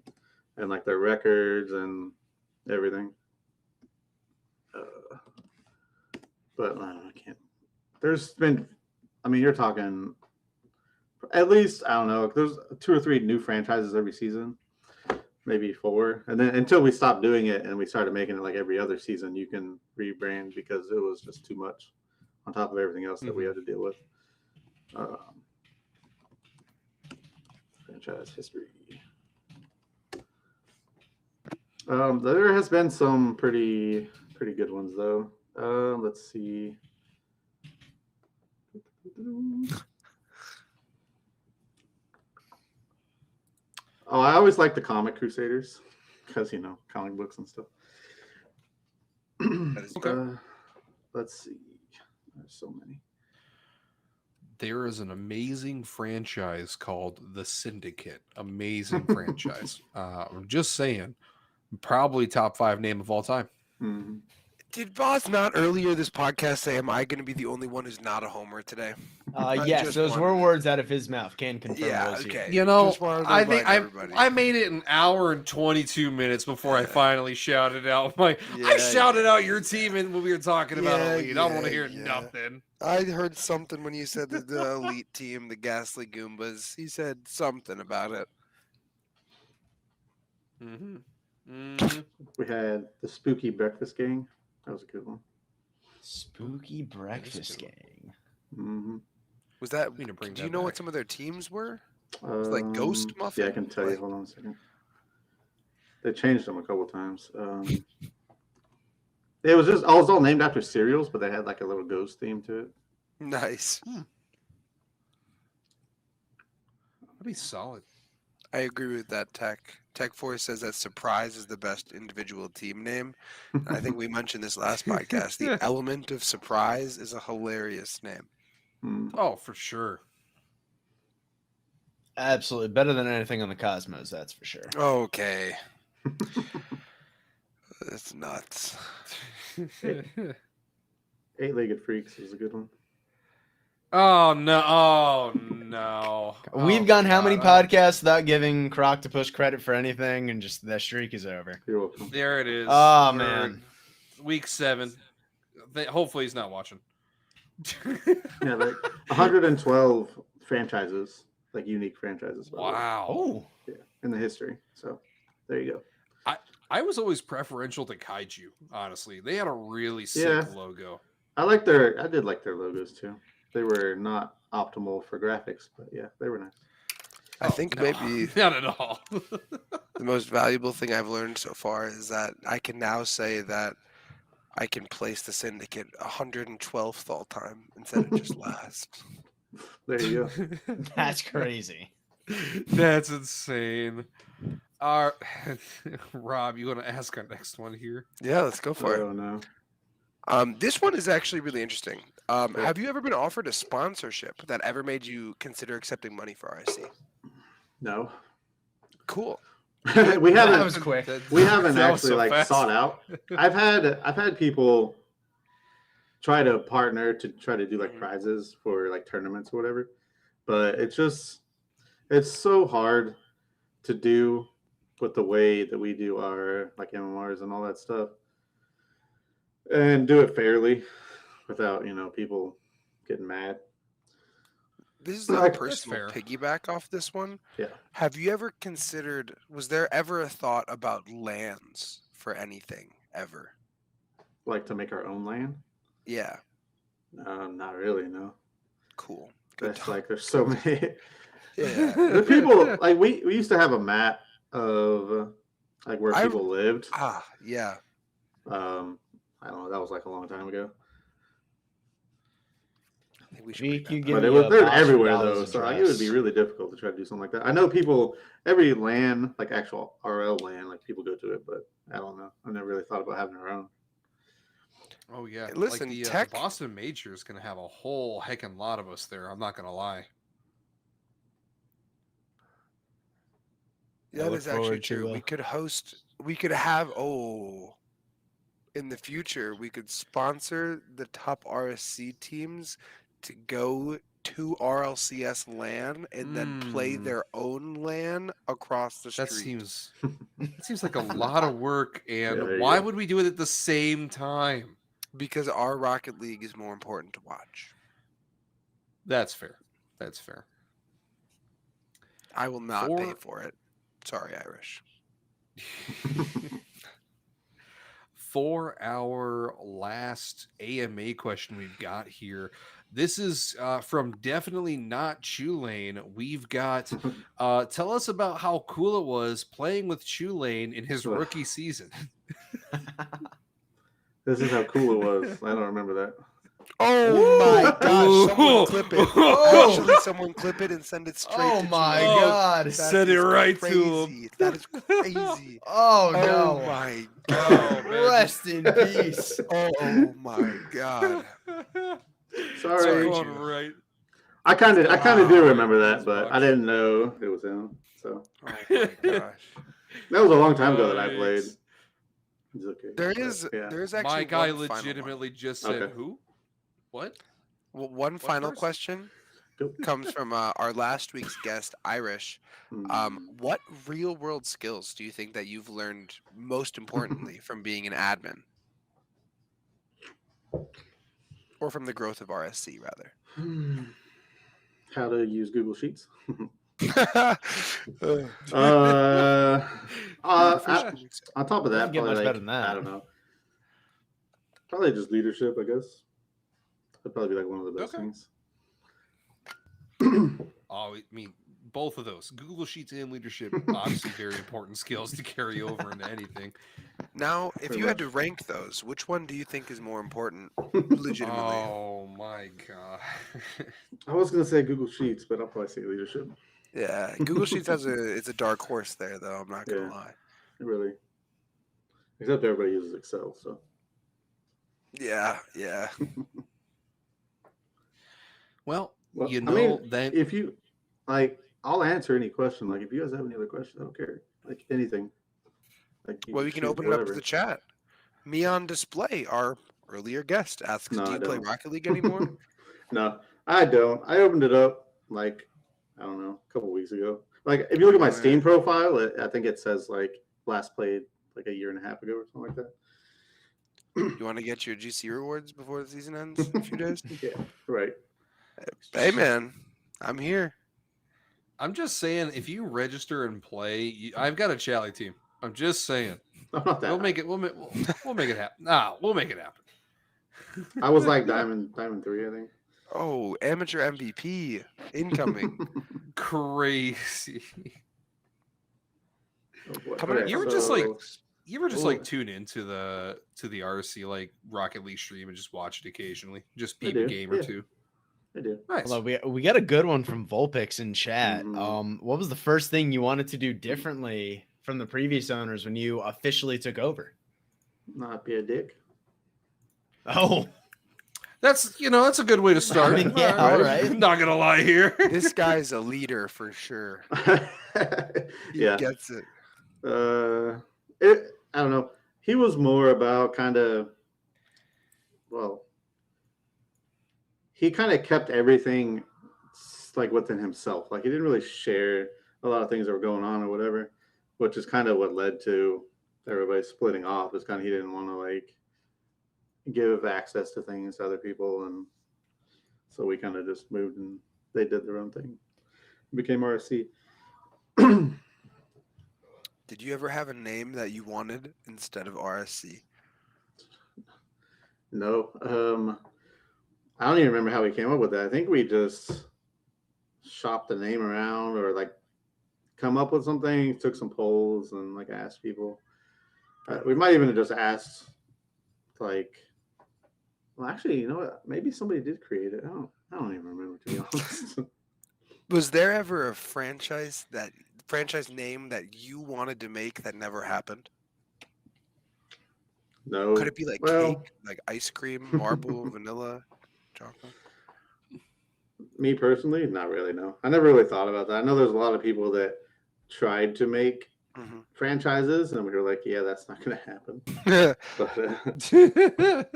and like their records and everything. But I can't. There's been, you're talking at least, I don't know, there's 2 or 3 new franchises every season, maybe 4. And then until we stopped doing it and we started making it like every other season, you can rebrand because it was just too much on top of everything else that we had to deal with. Franchise history. There has been some pretty good ones though. Let's see. Oh, I always like the Comic Crusaders because comic books and stuff. Okay. Let's see. There's so many. There is an amazing franchise called The Syndicate. Amazing franchise. I'm just saying, probably top 5 name of all time. Mm-hmm. Did Boz not earlier this podcast say, am I going to be the only one who's not a homer today? Yes, those were words out of his mouth. Can confirm those okay. here. I think I made it an hour and 22 minutes before I finally shouted out I shouted out your team and when we were talking about elite. I don't want to hear nothing. I heard something when you said the elite team, the Ghastly Goombas. He said something about it. We had the Spooky Breakfast Gang. That was a good one. Spooky Breakfast Gang. Mm-hmm. Was that? We need to bring do that you know back. what some of their teams were? Was it like Ghost Muffin? Yeah, I can tell you. Hold on a second. They changed them a couple times. It was just all named after cereals, but they had like a little ghost theme to it. Nice. That'd be solid. I agree with that. Tech Force says that Surprise is the best individual team name. And I think we mentioned this last podcast. The element of surprise is a hilarious name. Oh, for sure. Absolutely. Better than anything on the Cosmos, that's for sure. Okay. That's nuts. 8-Legged Freaks is a good one. Oh no! Oh no! We've Oh, gone how many God. podcasts without giving Croc to push credit for anything, and just that streak is over. You're welcome. There it is. Oh, We're man. Week 7. Hopefully he's not watching. Yeah, like 112 franchises, like unique franchises. by the way. Wow. Oh, Yeah, in the history. So there you go. I was always preferential to Kaiju, honestly. They had a really sick Yeah. logo. I did like their logos too. They were not optimal for graphics, but yeah, they were nice. I think No, maybe not at all. the most valuable thing I've learned so far is that I can now say that I can place the Syndicate 112th all time instead of just last. There you go. that's crazy. That's insane. Rob, you want to ask our next one here? Yeah, let's go for it. Oh no. This one is actually really interesting. Have you ever been offered a sponsorship that ever made you consider accepting money for RSC? No. Cool. we That haven't was quick. we haven't That was actually so like fast. sought out. I've had people try to partner to try to do like prizes for like tournaments or whatever, but it's so hard to do with the way that we do our like MMRs and all that stuff, and do it fairly without people getting mad. This is Like, a that's personal fair. piggyback off this one. Yeah. Have you ever considered, was there ever a thought about lands for anything ever? Like to make our own land? Yeah, Not really. No. cool. Good. That's like there's so many. Yeah. The people like we used to have a map of like where I- people lived. Yeah. I don't know. That was like a long time ago. I think we should Zeke, bring you that give But me they're a Boston everywhere Dallas though, so like, it would be address. really difficult to try to do something like that. I know people, every LAN, like actual RL LAN, like people go to it, but I don't know. I never really thought about having our own. Oh yeah. Hey, listen, like the Tech- Boston Major is going to have a whole heckin' lot of us there. I'm not going to lie. I That look is actually forward to, true. We could host, we could have, in the future, we could sponsor the top RSC teams to go to RLCS LAN and then play Mm. their own LAN across the street. That seems like a lot of work. And there you why go. would we do it at the same time? Because our Rocket League is more important to watch. That's fair. That's fair. I will not pay for it. Sorry, Irish. For our last AMA question we've got here, this is from Definitely Not Chulane. We've got, tell us about how cool it was playing with Chulane in his rookie season. This is how cool it was. I don't remember that. Oh my gosh! Someone clip it. Oh. Actually, someone clip it and send it straight Oh to my Chulane. God. That Send it is right to him. crazy. That is crazy. Oh, Oh no. my Oh, man. Rest in peace. Oh my god. Sorry. Going Chu. right. I kind of do remember that, That's but I box. didn't know it was him. So Oh my gosh. that was a long time ago that I Right. played. It's okay. There is actually My guy one final one. legitimately just said, Okay. who? What? Well, one final first? question Go. comes from our last week's guest, Irish. What real world skills do you think that you've learned most importantly from being an admin? Or from the growth of RSC, rather? How to use Google Sheets. Uh, On Efficient. top of that, Doesn't get probably much like, better than that. I don't know. Probably just leadership, I guess. That'd probably be like one of the best Okay. things. Oh, I mean, both of those. Google Sheets and leadership, obviously very important skills to carry over into anything. Now, if Pretty you had much. to rank those, which one do you think is more important, legitimately? Oh my god. I was gonna say Google Sheets, but I'll probably say leadership. Yeah, Google Sheets it's a dark horse there, though. I'm not gonna Yeah. lie. Really. Except everybody uses Excel, so Yeah. Well, well, you I know, mean, then if you like, I'll answer any question. Like, if you guys have any other questions, I don't care. Like anything. Like, you Well, we can shoot open it up to whatever. the chat. Me on display, our earlier guest asks, No, "Do I you play don't. Rocket League anymore?" No, I don't. I opened it up like I don't know, a couple weeks ago. Like if you look at my Steam profile, I think it says like last played like a year and a half ago or something like that. You want to get your GC rewards before the season ends in a few days? Yeah, right. Hey, man, I'm here. I'm just saying, if you register and play, I've got a Chally team. I'm just saying. I'm not that. We'll high. make it. We'll make it happen. Nah, we'll make it happen. I was like Diamond 3, I think. Oh, amateur MVP incoming. Crazy. Oh, boy. Coming Okay, You were just like, so- you were just Ooh. like tune into the RC like Rocket League stream and just watch it occasionally. Just I peep do, a game or yeah. two. I do. Nice. Although we got a good one from Vulpix in chat. Mhm. What was the first thing you wanted to do differently from the previous owners when you officially took over? Not be a dick. Oh, That's that's a good way to start. mean, yeah, all right. Not gonna lie here. This guy's a leader for sure. He Yeah. gets it. I don't know. He was more about kind of, well, he kind of kept everything like within himself. Like he didn't really share a lot of things that were going on or whatever, which is kind of what led to everybody splitting off. Is kind of he didn't want to like give access to things to other people, and so we kind of just moved and they did their own thing. Became RSC. Did you ever have a name that you wanted instead of RSC? No. I don't even remember how we came up with that. I think we just shopped the name around or like come up with something, took some polls and like asked people. We might even have just asked like, well, actually, you know what? Maybe somebody did create it. I don't even remember, to be honest. Was there ever a franchise name that you wanted to make that never happened? No. Could it be like Well, cake, like ice cream, marble, vanilla, chocolate? me personally, not really. No, I never really thought about that. I know there's a lot of people that tried to make Mm-hmm. franchises, and we were like, yeah, that's not going to happen.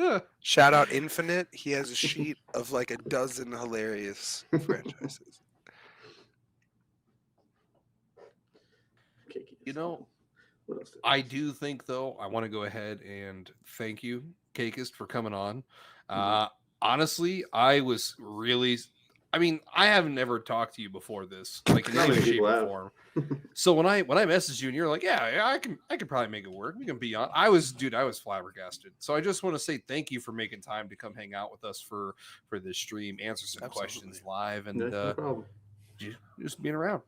But Shout out Infinite. He has a sheet of like a dozen hilarious franchises. You know, what else? I do think though, I want to go ahead and thank you, Cakist, for coming on. Honestly, I was really, I mean, I haven't ever talked to you before this, like in Not any many shape people or have. form. So when I messaged you and you're like, yeah, I can probably make it work. We can be on. I was flabbergasted. So I just want to say thank you for making time to come hang out with us for this stream, answer some questions live, and Yeah, no problem. just being around.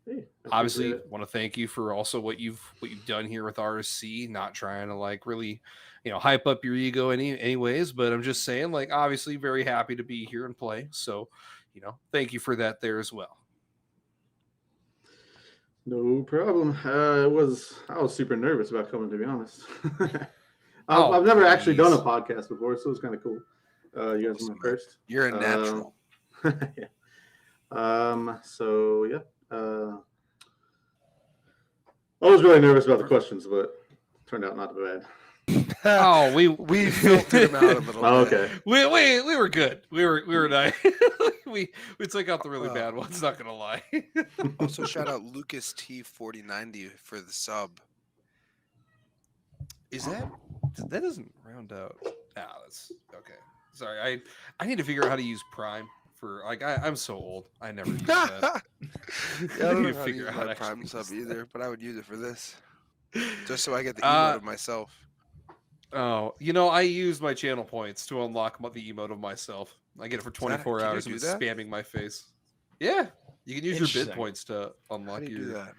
Hey, I Obviously, appreciate it. want to thank you for also what you've done here with RSC. Not trying to like really, hype up your ego anyways, but I'm just saying, like, obviously, very happy to be here and play. So, thank you for that there as well. No problem. I was super nervous about coming, to be honest. Oh, I've never actually done a please. podcast before, so it was kind of cool. You guys are my first. You're a natural. Yeah. So yeah. I was really nervous about the questions, but turned out not bad. Oh, we filtered him out a little Oh, bit. okay. we were good. We were nice. we took out the really bad ones. Not gonna lie. Also, shout out Lucas T4090 for the sub. Is that doesn't round out? Ah, that's okay. Sorry, I need to figure out how to use Prime for like I'm so old. I never used that. Yeah, I don't need know to how to figure use out how my to Prime actually sub use that. either, but I would use it for this. Just so I get the emote of myself. Oh, I use my channel points to unlock the emote of myself. I get it for 24 can you hours do and it's that? spamming my face. Yeah, you can use your bid Interesting. points to How unlock do you your. do that?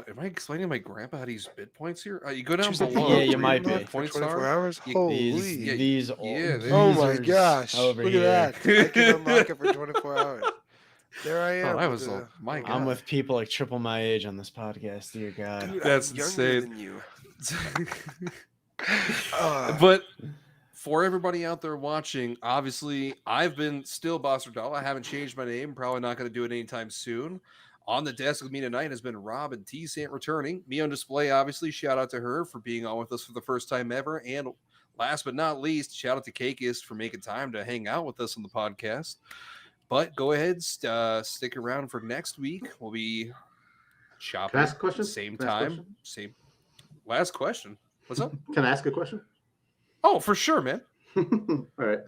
Am I explaining to my grandpa how to use bid points here? You go down Choose the below. Yeah, where you might your be. For points 24 are. hours? You- Holy. yeah, these yeah, Oh my geezers gosh. over Look here. at that. I can unlock it for 24 hours. There I am. Oh, that with was the- my oh God. I'm with people like triple my age on this podcast. Dear God. Dude, That's I'm younger insane. than you. Uh, But for everybody out there watching, obviously, I've been still Boss Doll. I haven't changed my name. Probably not going to do it anytime soon. On the desk with me tonight has been Rob and T Sant returning. Me on display, obviously. Shout out to her for being on with us for the first time ever. And last but not least, shout out to Kakis for making time to hang out with us on the podcast. But go ahead, stick around for next week. We'll be shopping Can I ask a question? same Can I ask a time, question? same. Last question. What's up? Can I ask a question? Oh, for sure, man. All right.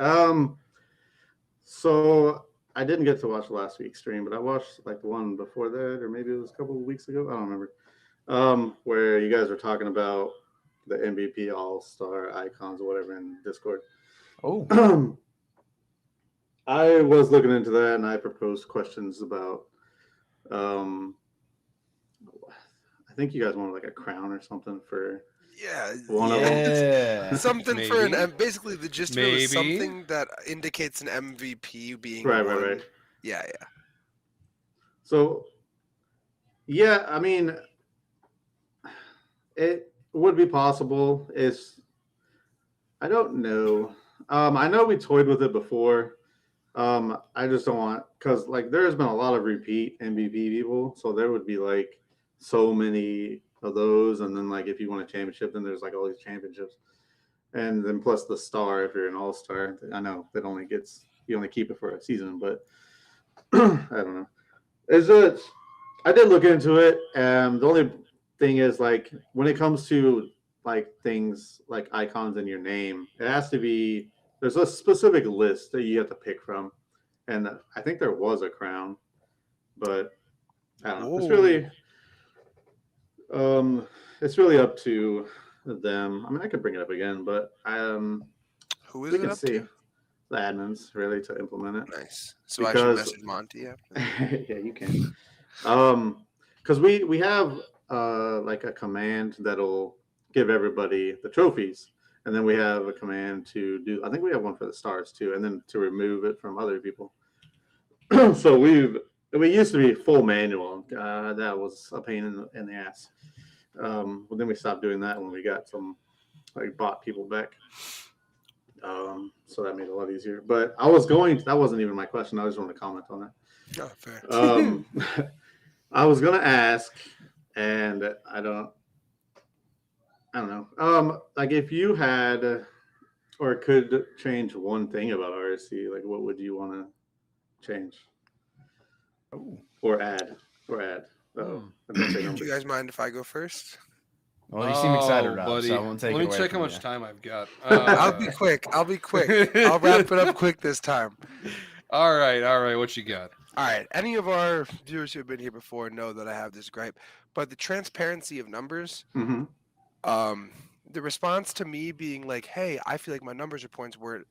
So I didn't get to watch last week's stream, but I watched like the one before that, or maybe it was a couple of weeks ago. I don't remember. Where you guys were talking about the MVP All-Star icons or whatever in Discord. Oh, I was looking into that, and I proposed questions about. I think you guys wanted like a crown or something for Yeah, one of them. yeah. something for Maybe. an basically the gist of it was Maybe. something that indicates an MVP being Right. won. Yeah. So, yeah, I mean, it would be possible. I don't know. I know we toyed with it before. I just don't want, because like there's been a lot of repeat MVP people, so there would be like so many of those, and then like if you win a championship, then there's like all these championships, and then plus the star if you're an all-star. I know that you only keep it for a season, but I don't know. I did look into it. The only thing is like when it comes to like things like icons in your name, it has to be. There's a specific list that you have to pick from, and I think there was a crown, but I don't know. It's really up to them. I mean, I could bring it up again, but Who is we it can up see to? the admins really to implement it. Nice. So I should Because- message Monty. Yeah. Yeah, you can. Because we have like a command that'll give everybody the trophies, and then we have a command to do. I think we have one for the stars too, and then to remove it from other people. So we used to be full manual. That was a pain in the ass. Well, then we stopped doing that when we got some like bot people back. So that made it a lot easier. But that wasn't even my question. I just wanted to comment on it. Oh, fair. I was gonna ask, and I don't know. Like if you had or could change one thing about RSC, like what would you want to change or add? Oh, Do you guys mind if I go first? Well, you seem excited, Rob, buddy. so I won't take Let it me away check how from much you. time I've got. I'll be quick. I'll wrap it up quick this time. All right. What you got? All right. Any of our viewers who have been here before know that I have this gripe, but the transparency of numbers, Mm-hmm. the response to me being like, "Hey, I feel like my numbers or points weren't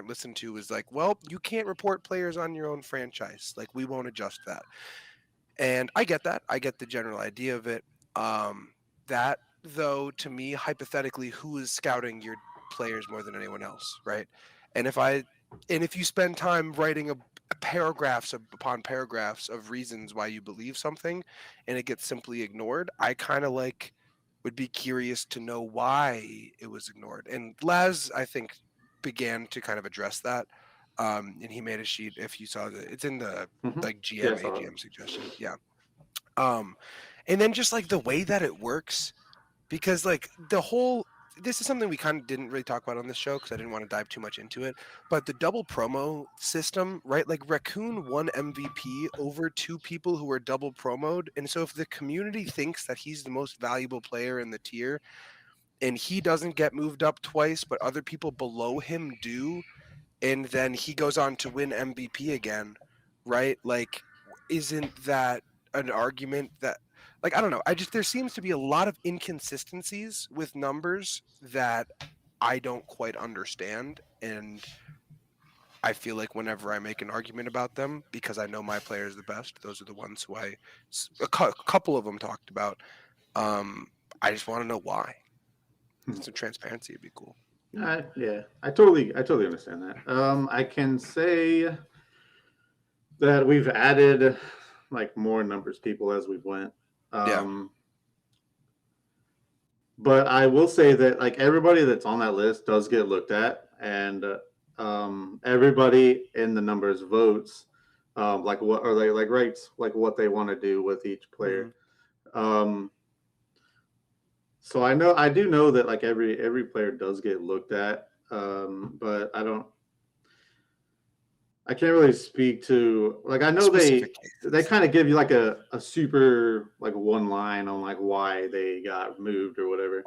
listened to," was like, "Well, you can't report players on your own franchise. Like, we won't adjust that." And I get that. I get the general idea of it. That though, to me, hypothetically, who is scouting your players more than anyone else, right? And if you spend time writing paragraphs upon paragraphs of reasons why you believe something, and it gets simply ignored, I kind of like would be curious to know why it was ignored. And Laz, I think, began to kind of address that. And he made a sheet. If you saw it's in the Mhm. like GM Yeah, I saw it. AGM suggestion. Yeah. And then just like the way that it works, because like this is something we kind of didn't really talk about on this show because I didn't want to dive too much into it. But the double promo system, right? Like Raccoon won MVP over two people who were double promoed. And so if the community thinks that he's the most valuable player in the tier and he doesn't get moved up twice, but other people below him do, and then he goes on to win MVP again, right? Like, isn't that an argument that, like, I don't know. There seems to be a lot of inconsistencies with numbers that I don't quite understand. And I feel like whenever I make an argument about them, because I know my players the best, those are the ones who a couple of them talked about. I just want to know why. Some transparency would be cool. Yeah, I totally understand that. I can say that we've added like more numbers people as we've went. But I will say that like everybody that's on that list does get looked at, and everybody in the numbers votes like what or like rates like what they want to do with each player. So I do know that like every player does get looked at, but I can't really speak to like I know Specific they cases. kind of give you like a super like one line on like why they got moved or whatever.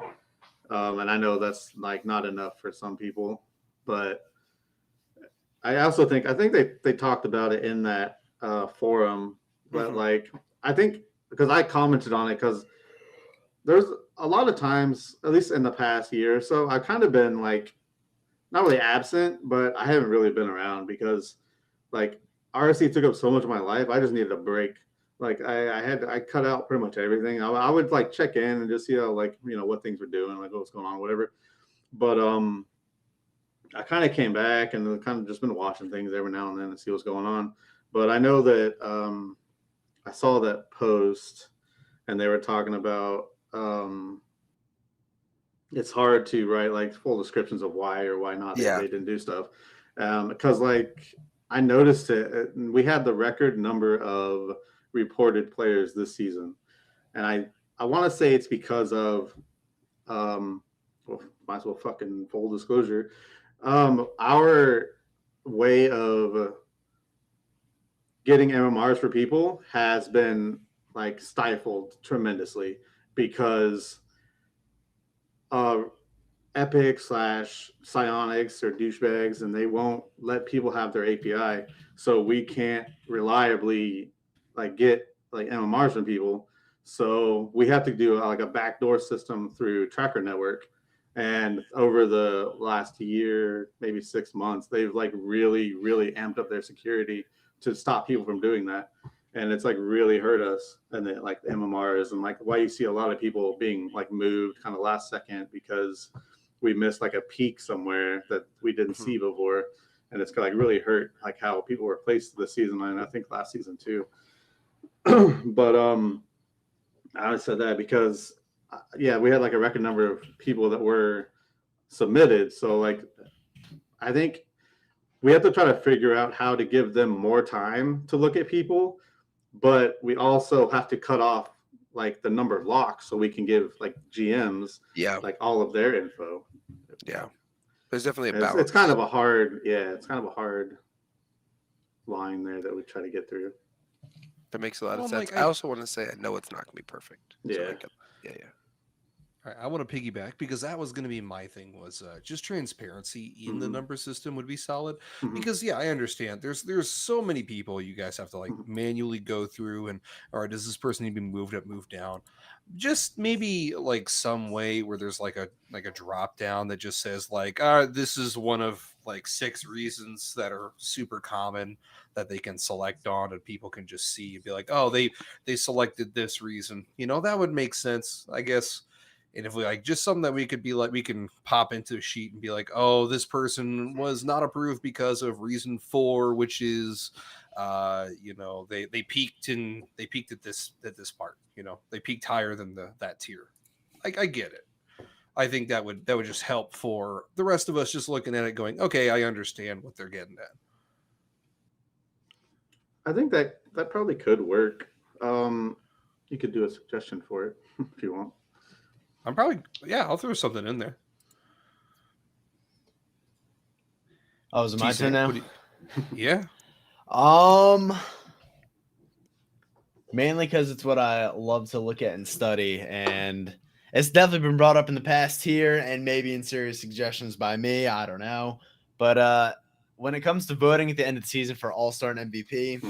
And I know that's like not enough for some people, but I think they talked about it in that forum, but Mhm. like I think because I commented on it because there's a lot of times, at least in the past year or so, I've kind of been like not really absent, but I haven't really been around because like RSC took up so much of my life. I just needed a break. Like I cut out pretty much everything. I would like check in and just see how like what things were doing, like what's going on, whatever. But I kind of came back and kind of just been watching things every now and then to see what's going on. But I know that I saw that post and they were talking about it's hard to write like full descriptions of why or why not Yeah. they didn't do stuff because like I noticed it. We had the record number of reported players this season, and I want to say it's because of well, might as well fucking full disclosure. Our way of getting MMRs for people has been like stifled tremendously because Epic slash Psionics or douchebags, and they won't let people have their API, so we can't reliably like get like MMRs from people. So we have to do like a backdoor system through Tracker Network. And over the last year, maybe 6 months, they've like really, really amped up their security to stop people from doing that. And it's like really hurt us. And then like the MMRs and like why you see a lot of people being like moved kind of last second because we missed like a peak somewhere that we didn't see before, and it's like really hurt like how people were placed this season and I think last season too. But I said that because yeah, we had like a record number of people that were submitted, so like I think we have to try to figure out how to give them more time to look at people, but we also have to cut off like the number of locks so we can give like GMs Yeah. like all of their info. Yeah. There's definitely a It's, balance. it's kind of a hard, it's kind of a hard line there that we try to get through. That makes a lot Well, of sense. Mike, I also want to say I know it's not going to be perfect. So Yeah. yeah. All right, I want to piggyback because that was going to be my thing was just transparency in the Mhm. number system would be solid Mhm. because yeah, I understand there's so many people you guys have to like Mhm. manually go through and all right, does this person need to be moved up, moved down? Just maybe like some way where there's like a drop down that just says like this is one of like 6 reasons that are super common that they can select on and people can just see and be like, oh, they selected this reason. That would make sense, I guess. And if we like just something that we could be like, we can pop into a sheet and be like, oh, this person was not approved because of reason 4, which is, they peaked at this part, they peaked higher than that tier. I get it. I think that would just help for the rest of us just looking at it going, okay, I understand what they're getting at. I think that probably could work. You could do a suggestion for it if you want. I'm probably, I'll throw something in there. Oh, is it my turn T-San, now? what do you- Mainly because it's what I love to look at and study, and it's definitely been brought up in the past here, and maybe in serious suggestions by me. I don't know, but when it comes to voting at the end of the season for All-Star and MVP,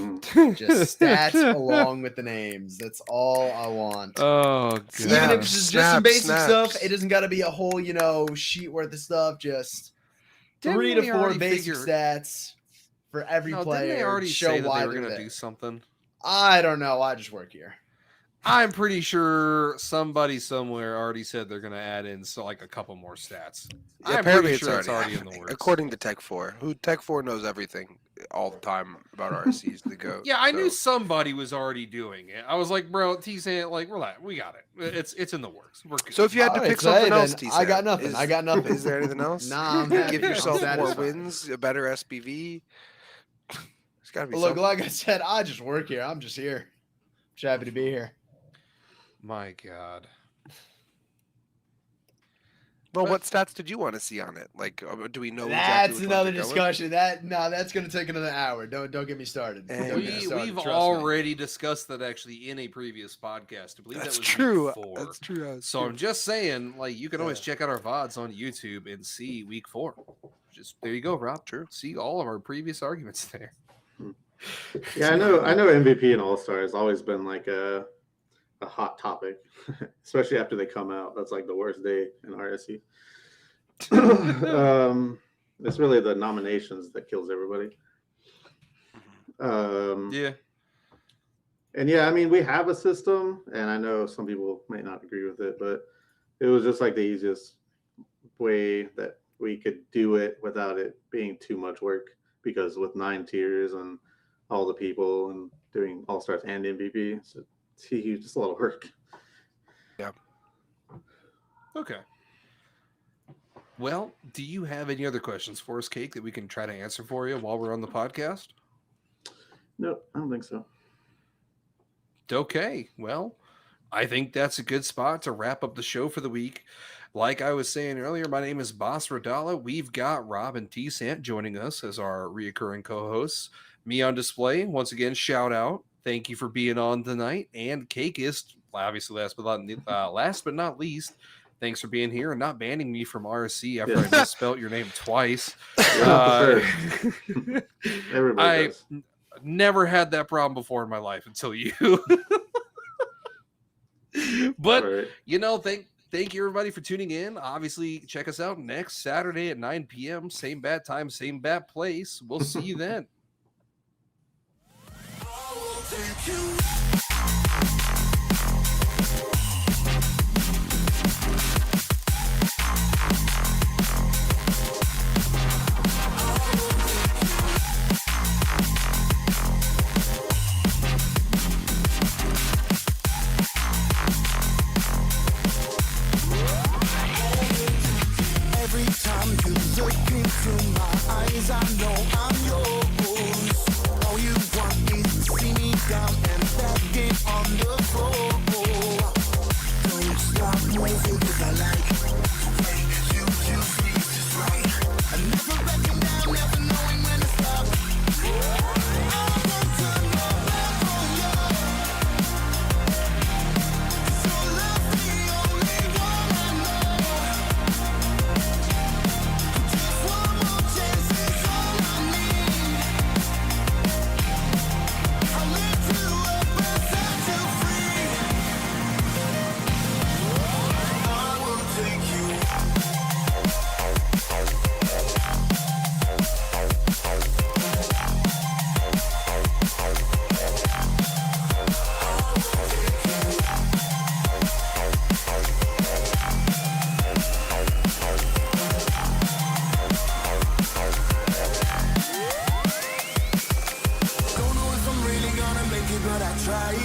just stats along with the names. That's all I want. Oh, God. Even if it's just some basic snaps. stuff, it doesn't got to be a whole sheet worth of stuff. Just Didn't 3 to we 4 already basic figure- stats for every No, player. didn't they already show say that why they were they're going to there. do something? I don't know. I just work here. I'm pretty sure somebody somewhere already said they're going to add in like a couple more stats. I'm Apparently, pretty it's sure it's already in the happening, works. according to Tech 4. Tech 4 knows everything all the time about RSCs. The GOAT. Yeah, I knew so- somebody was already doing it. I was like, bro, T-San, like, relax, we got it. It's in the works. We're good. So if you had to All right, pick so, something hey, else, then, T-San, I got nothing. I got nothing. Is there anything else? Nah, I'm happy. Give I'm yourself more satisfied. wins, a better SPV. There's got to be Well, look, something. like I said, I just work here. I'm just here. Just happy to be here. My God. Well, what stats did you want to see on it? Like, do we know That's exactly which another ones are going? discussion. That's gonna take another hour. Don't get me started. And- Don't get me started, We've trust me. already discussed that actually in a previous podcast. I believe That's that was true. week 4. That's true. So I'm just saying, like, you can always Yeah. check out our VODs on YouTube and see week 4. Just there you go, Rob. True. See all of our previous arguments there. Yeah, I know MVP and All Star has always been like a hot topic, especially after they come out. That's like the worst day in RSE. It's really the nominations that kills everybody. Yeah. And yeah, I mean, we have a system, and I know some people might not agree with it, but it was just like the easiest way that we could do it without it being too much work. Because with 9 tiers and all the people and doing All Stars and MVP, it's just a lot of work. Yeah. Okay. Well, do you have any other questions for us, Cake, that we can try to answer for you while we're on the podcast? No, I don't think so. Okay. Well, I think that's a good spot to wrap up the show for the week. Like I was saying earlier, my name is Boss Rodala. We've got Rob and T-Sant joining us as our reoccurring co-hosts. Me on display. Once again, shout out. Thank you for being on tonight. And Cakeist, obviously last but not least, thanks for being here and not banning me from RSC after I misspelled your name twice. Everybody does. Never had that problem before in my life until you. But, All right. you know, thank you everybody for tuning in. Obviously, check us out next Saturday at 9 p.m. Same bad time, same bad place. We'll see you then. Every time you look into my eyes, I know I'm yours. All you want is to see me down and begging on the floor. Don't stop moving 'cause I like the way you use me just right. I'm never backing down, never knowing when to stop. I want to know about you. 'Cause your love's the only one I know. Just one more chance is all I need. I'll lift you up and set you free. I will take you. Don't know if I'm really gonna make it, but I tried.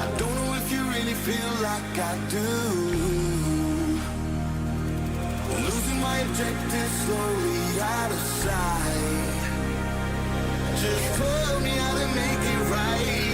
I don't know if you really feel like I do. Losing my objective slowly out of sight. Just tell me how to make it right.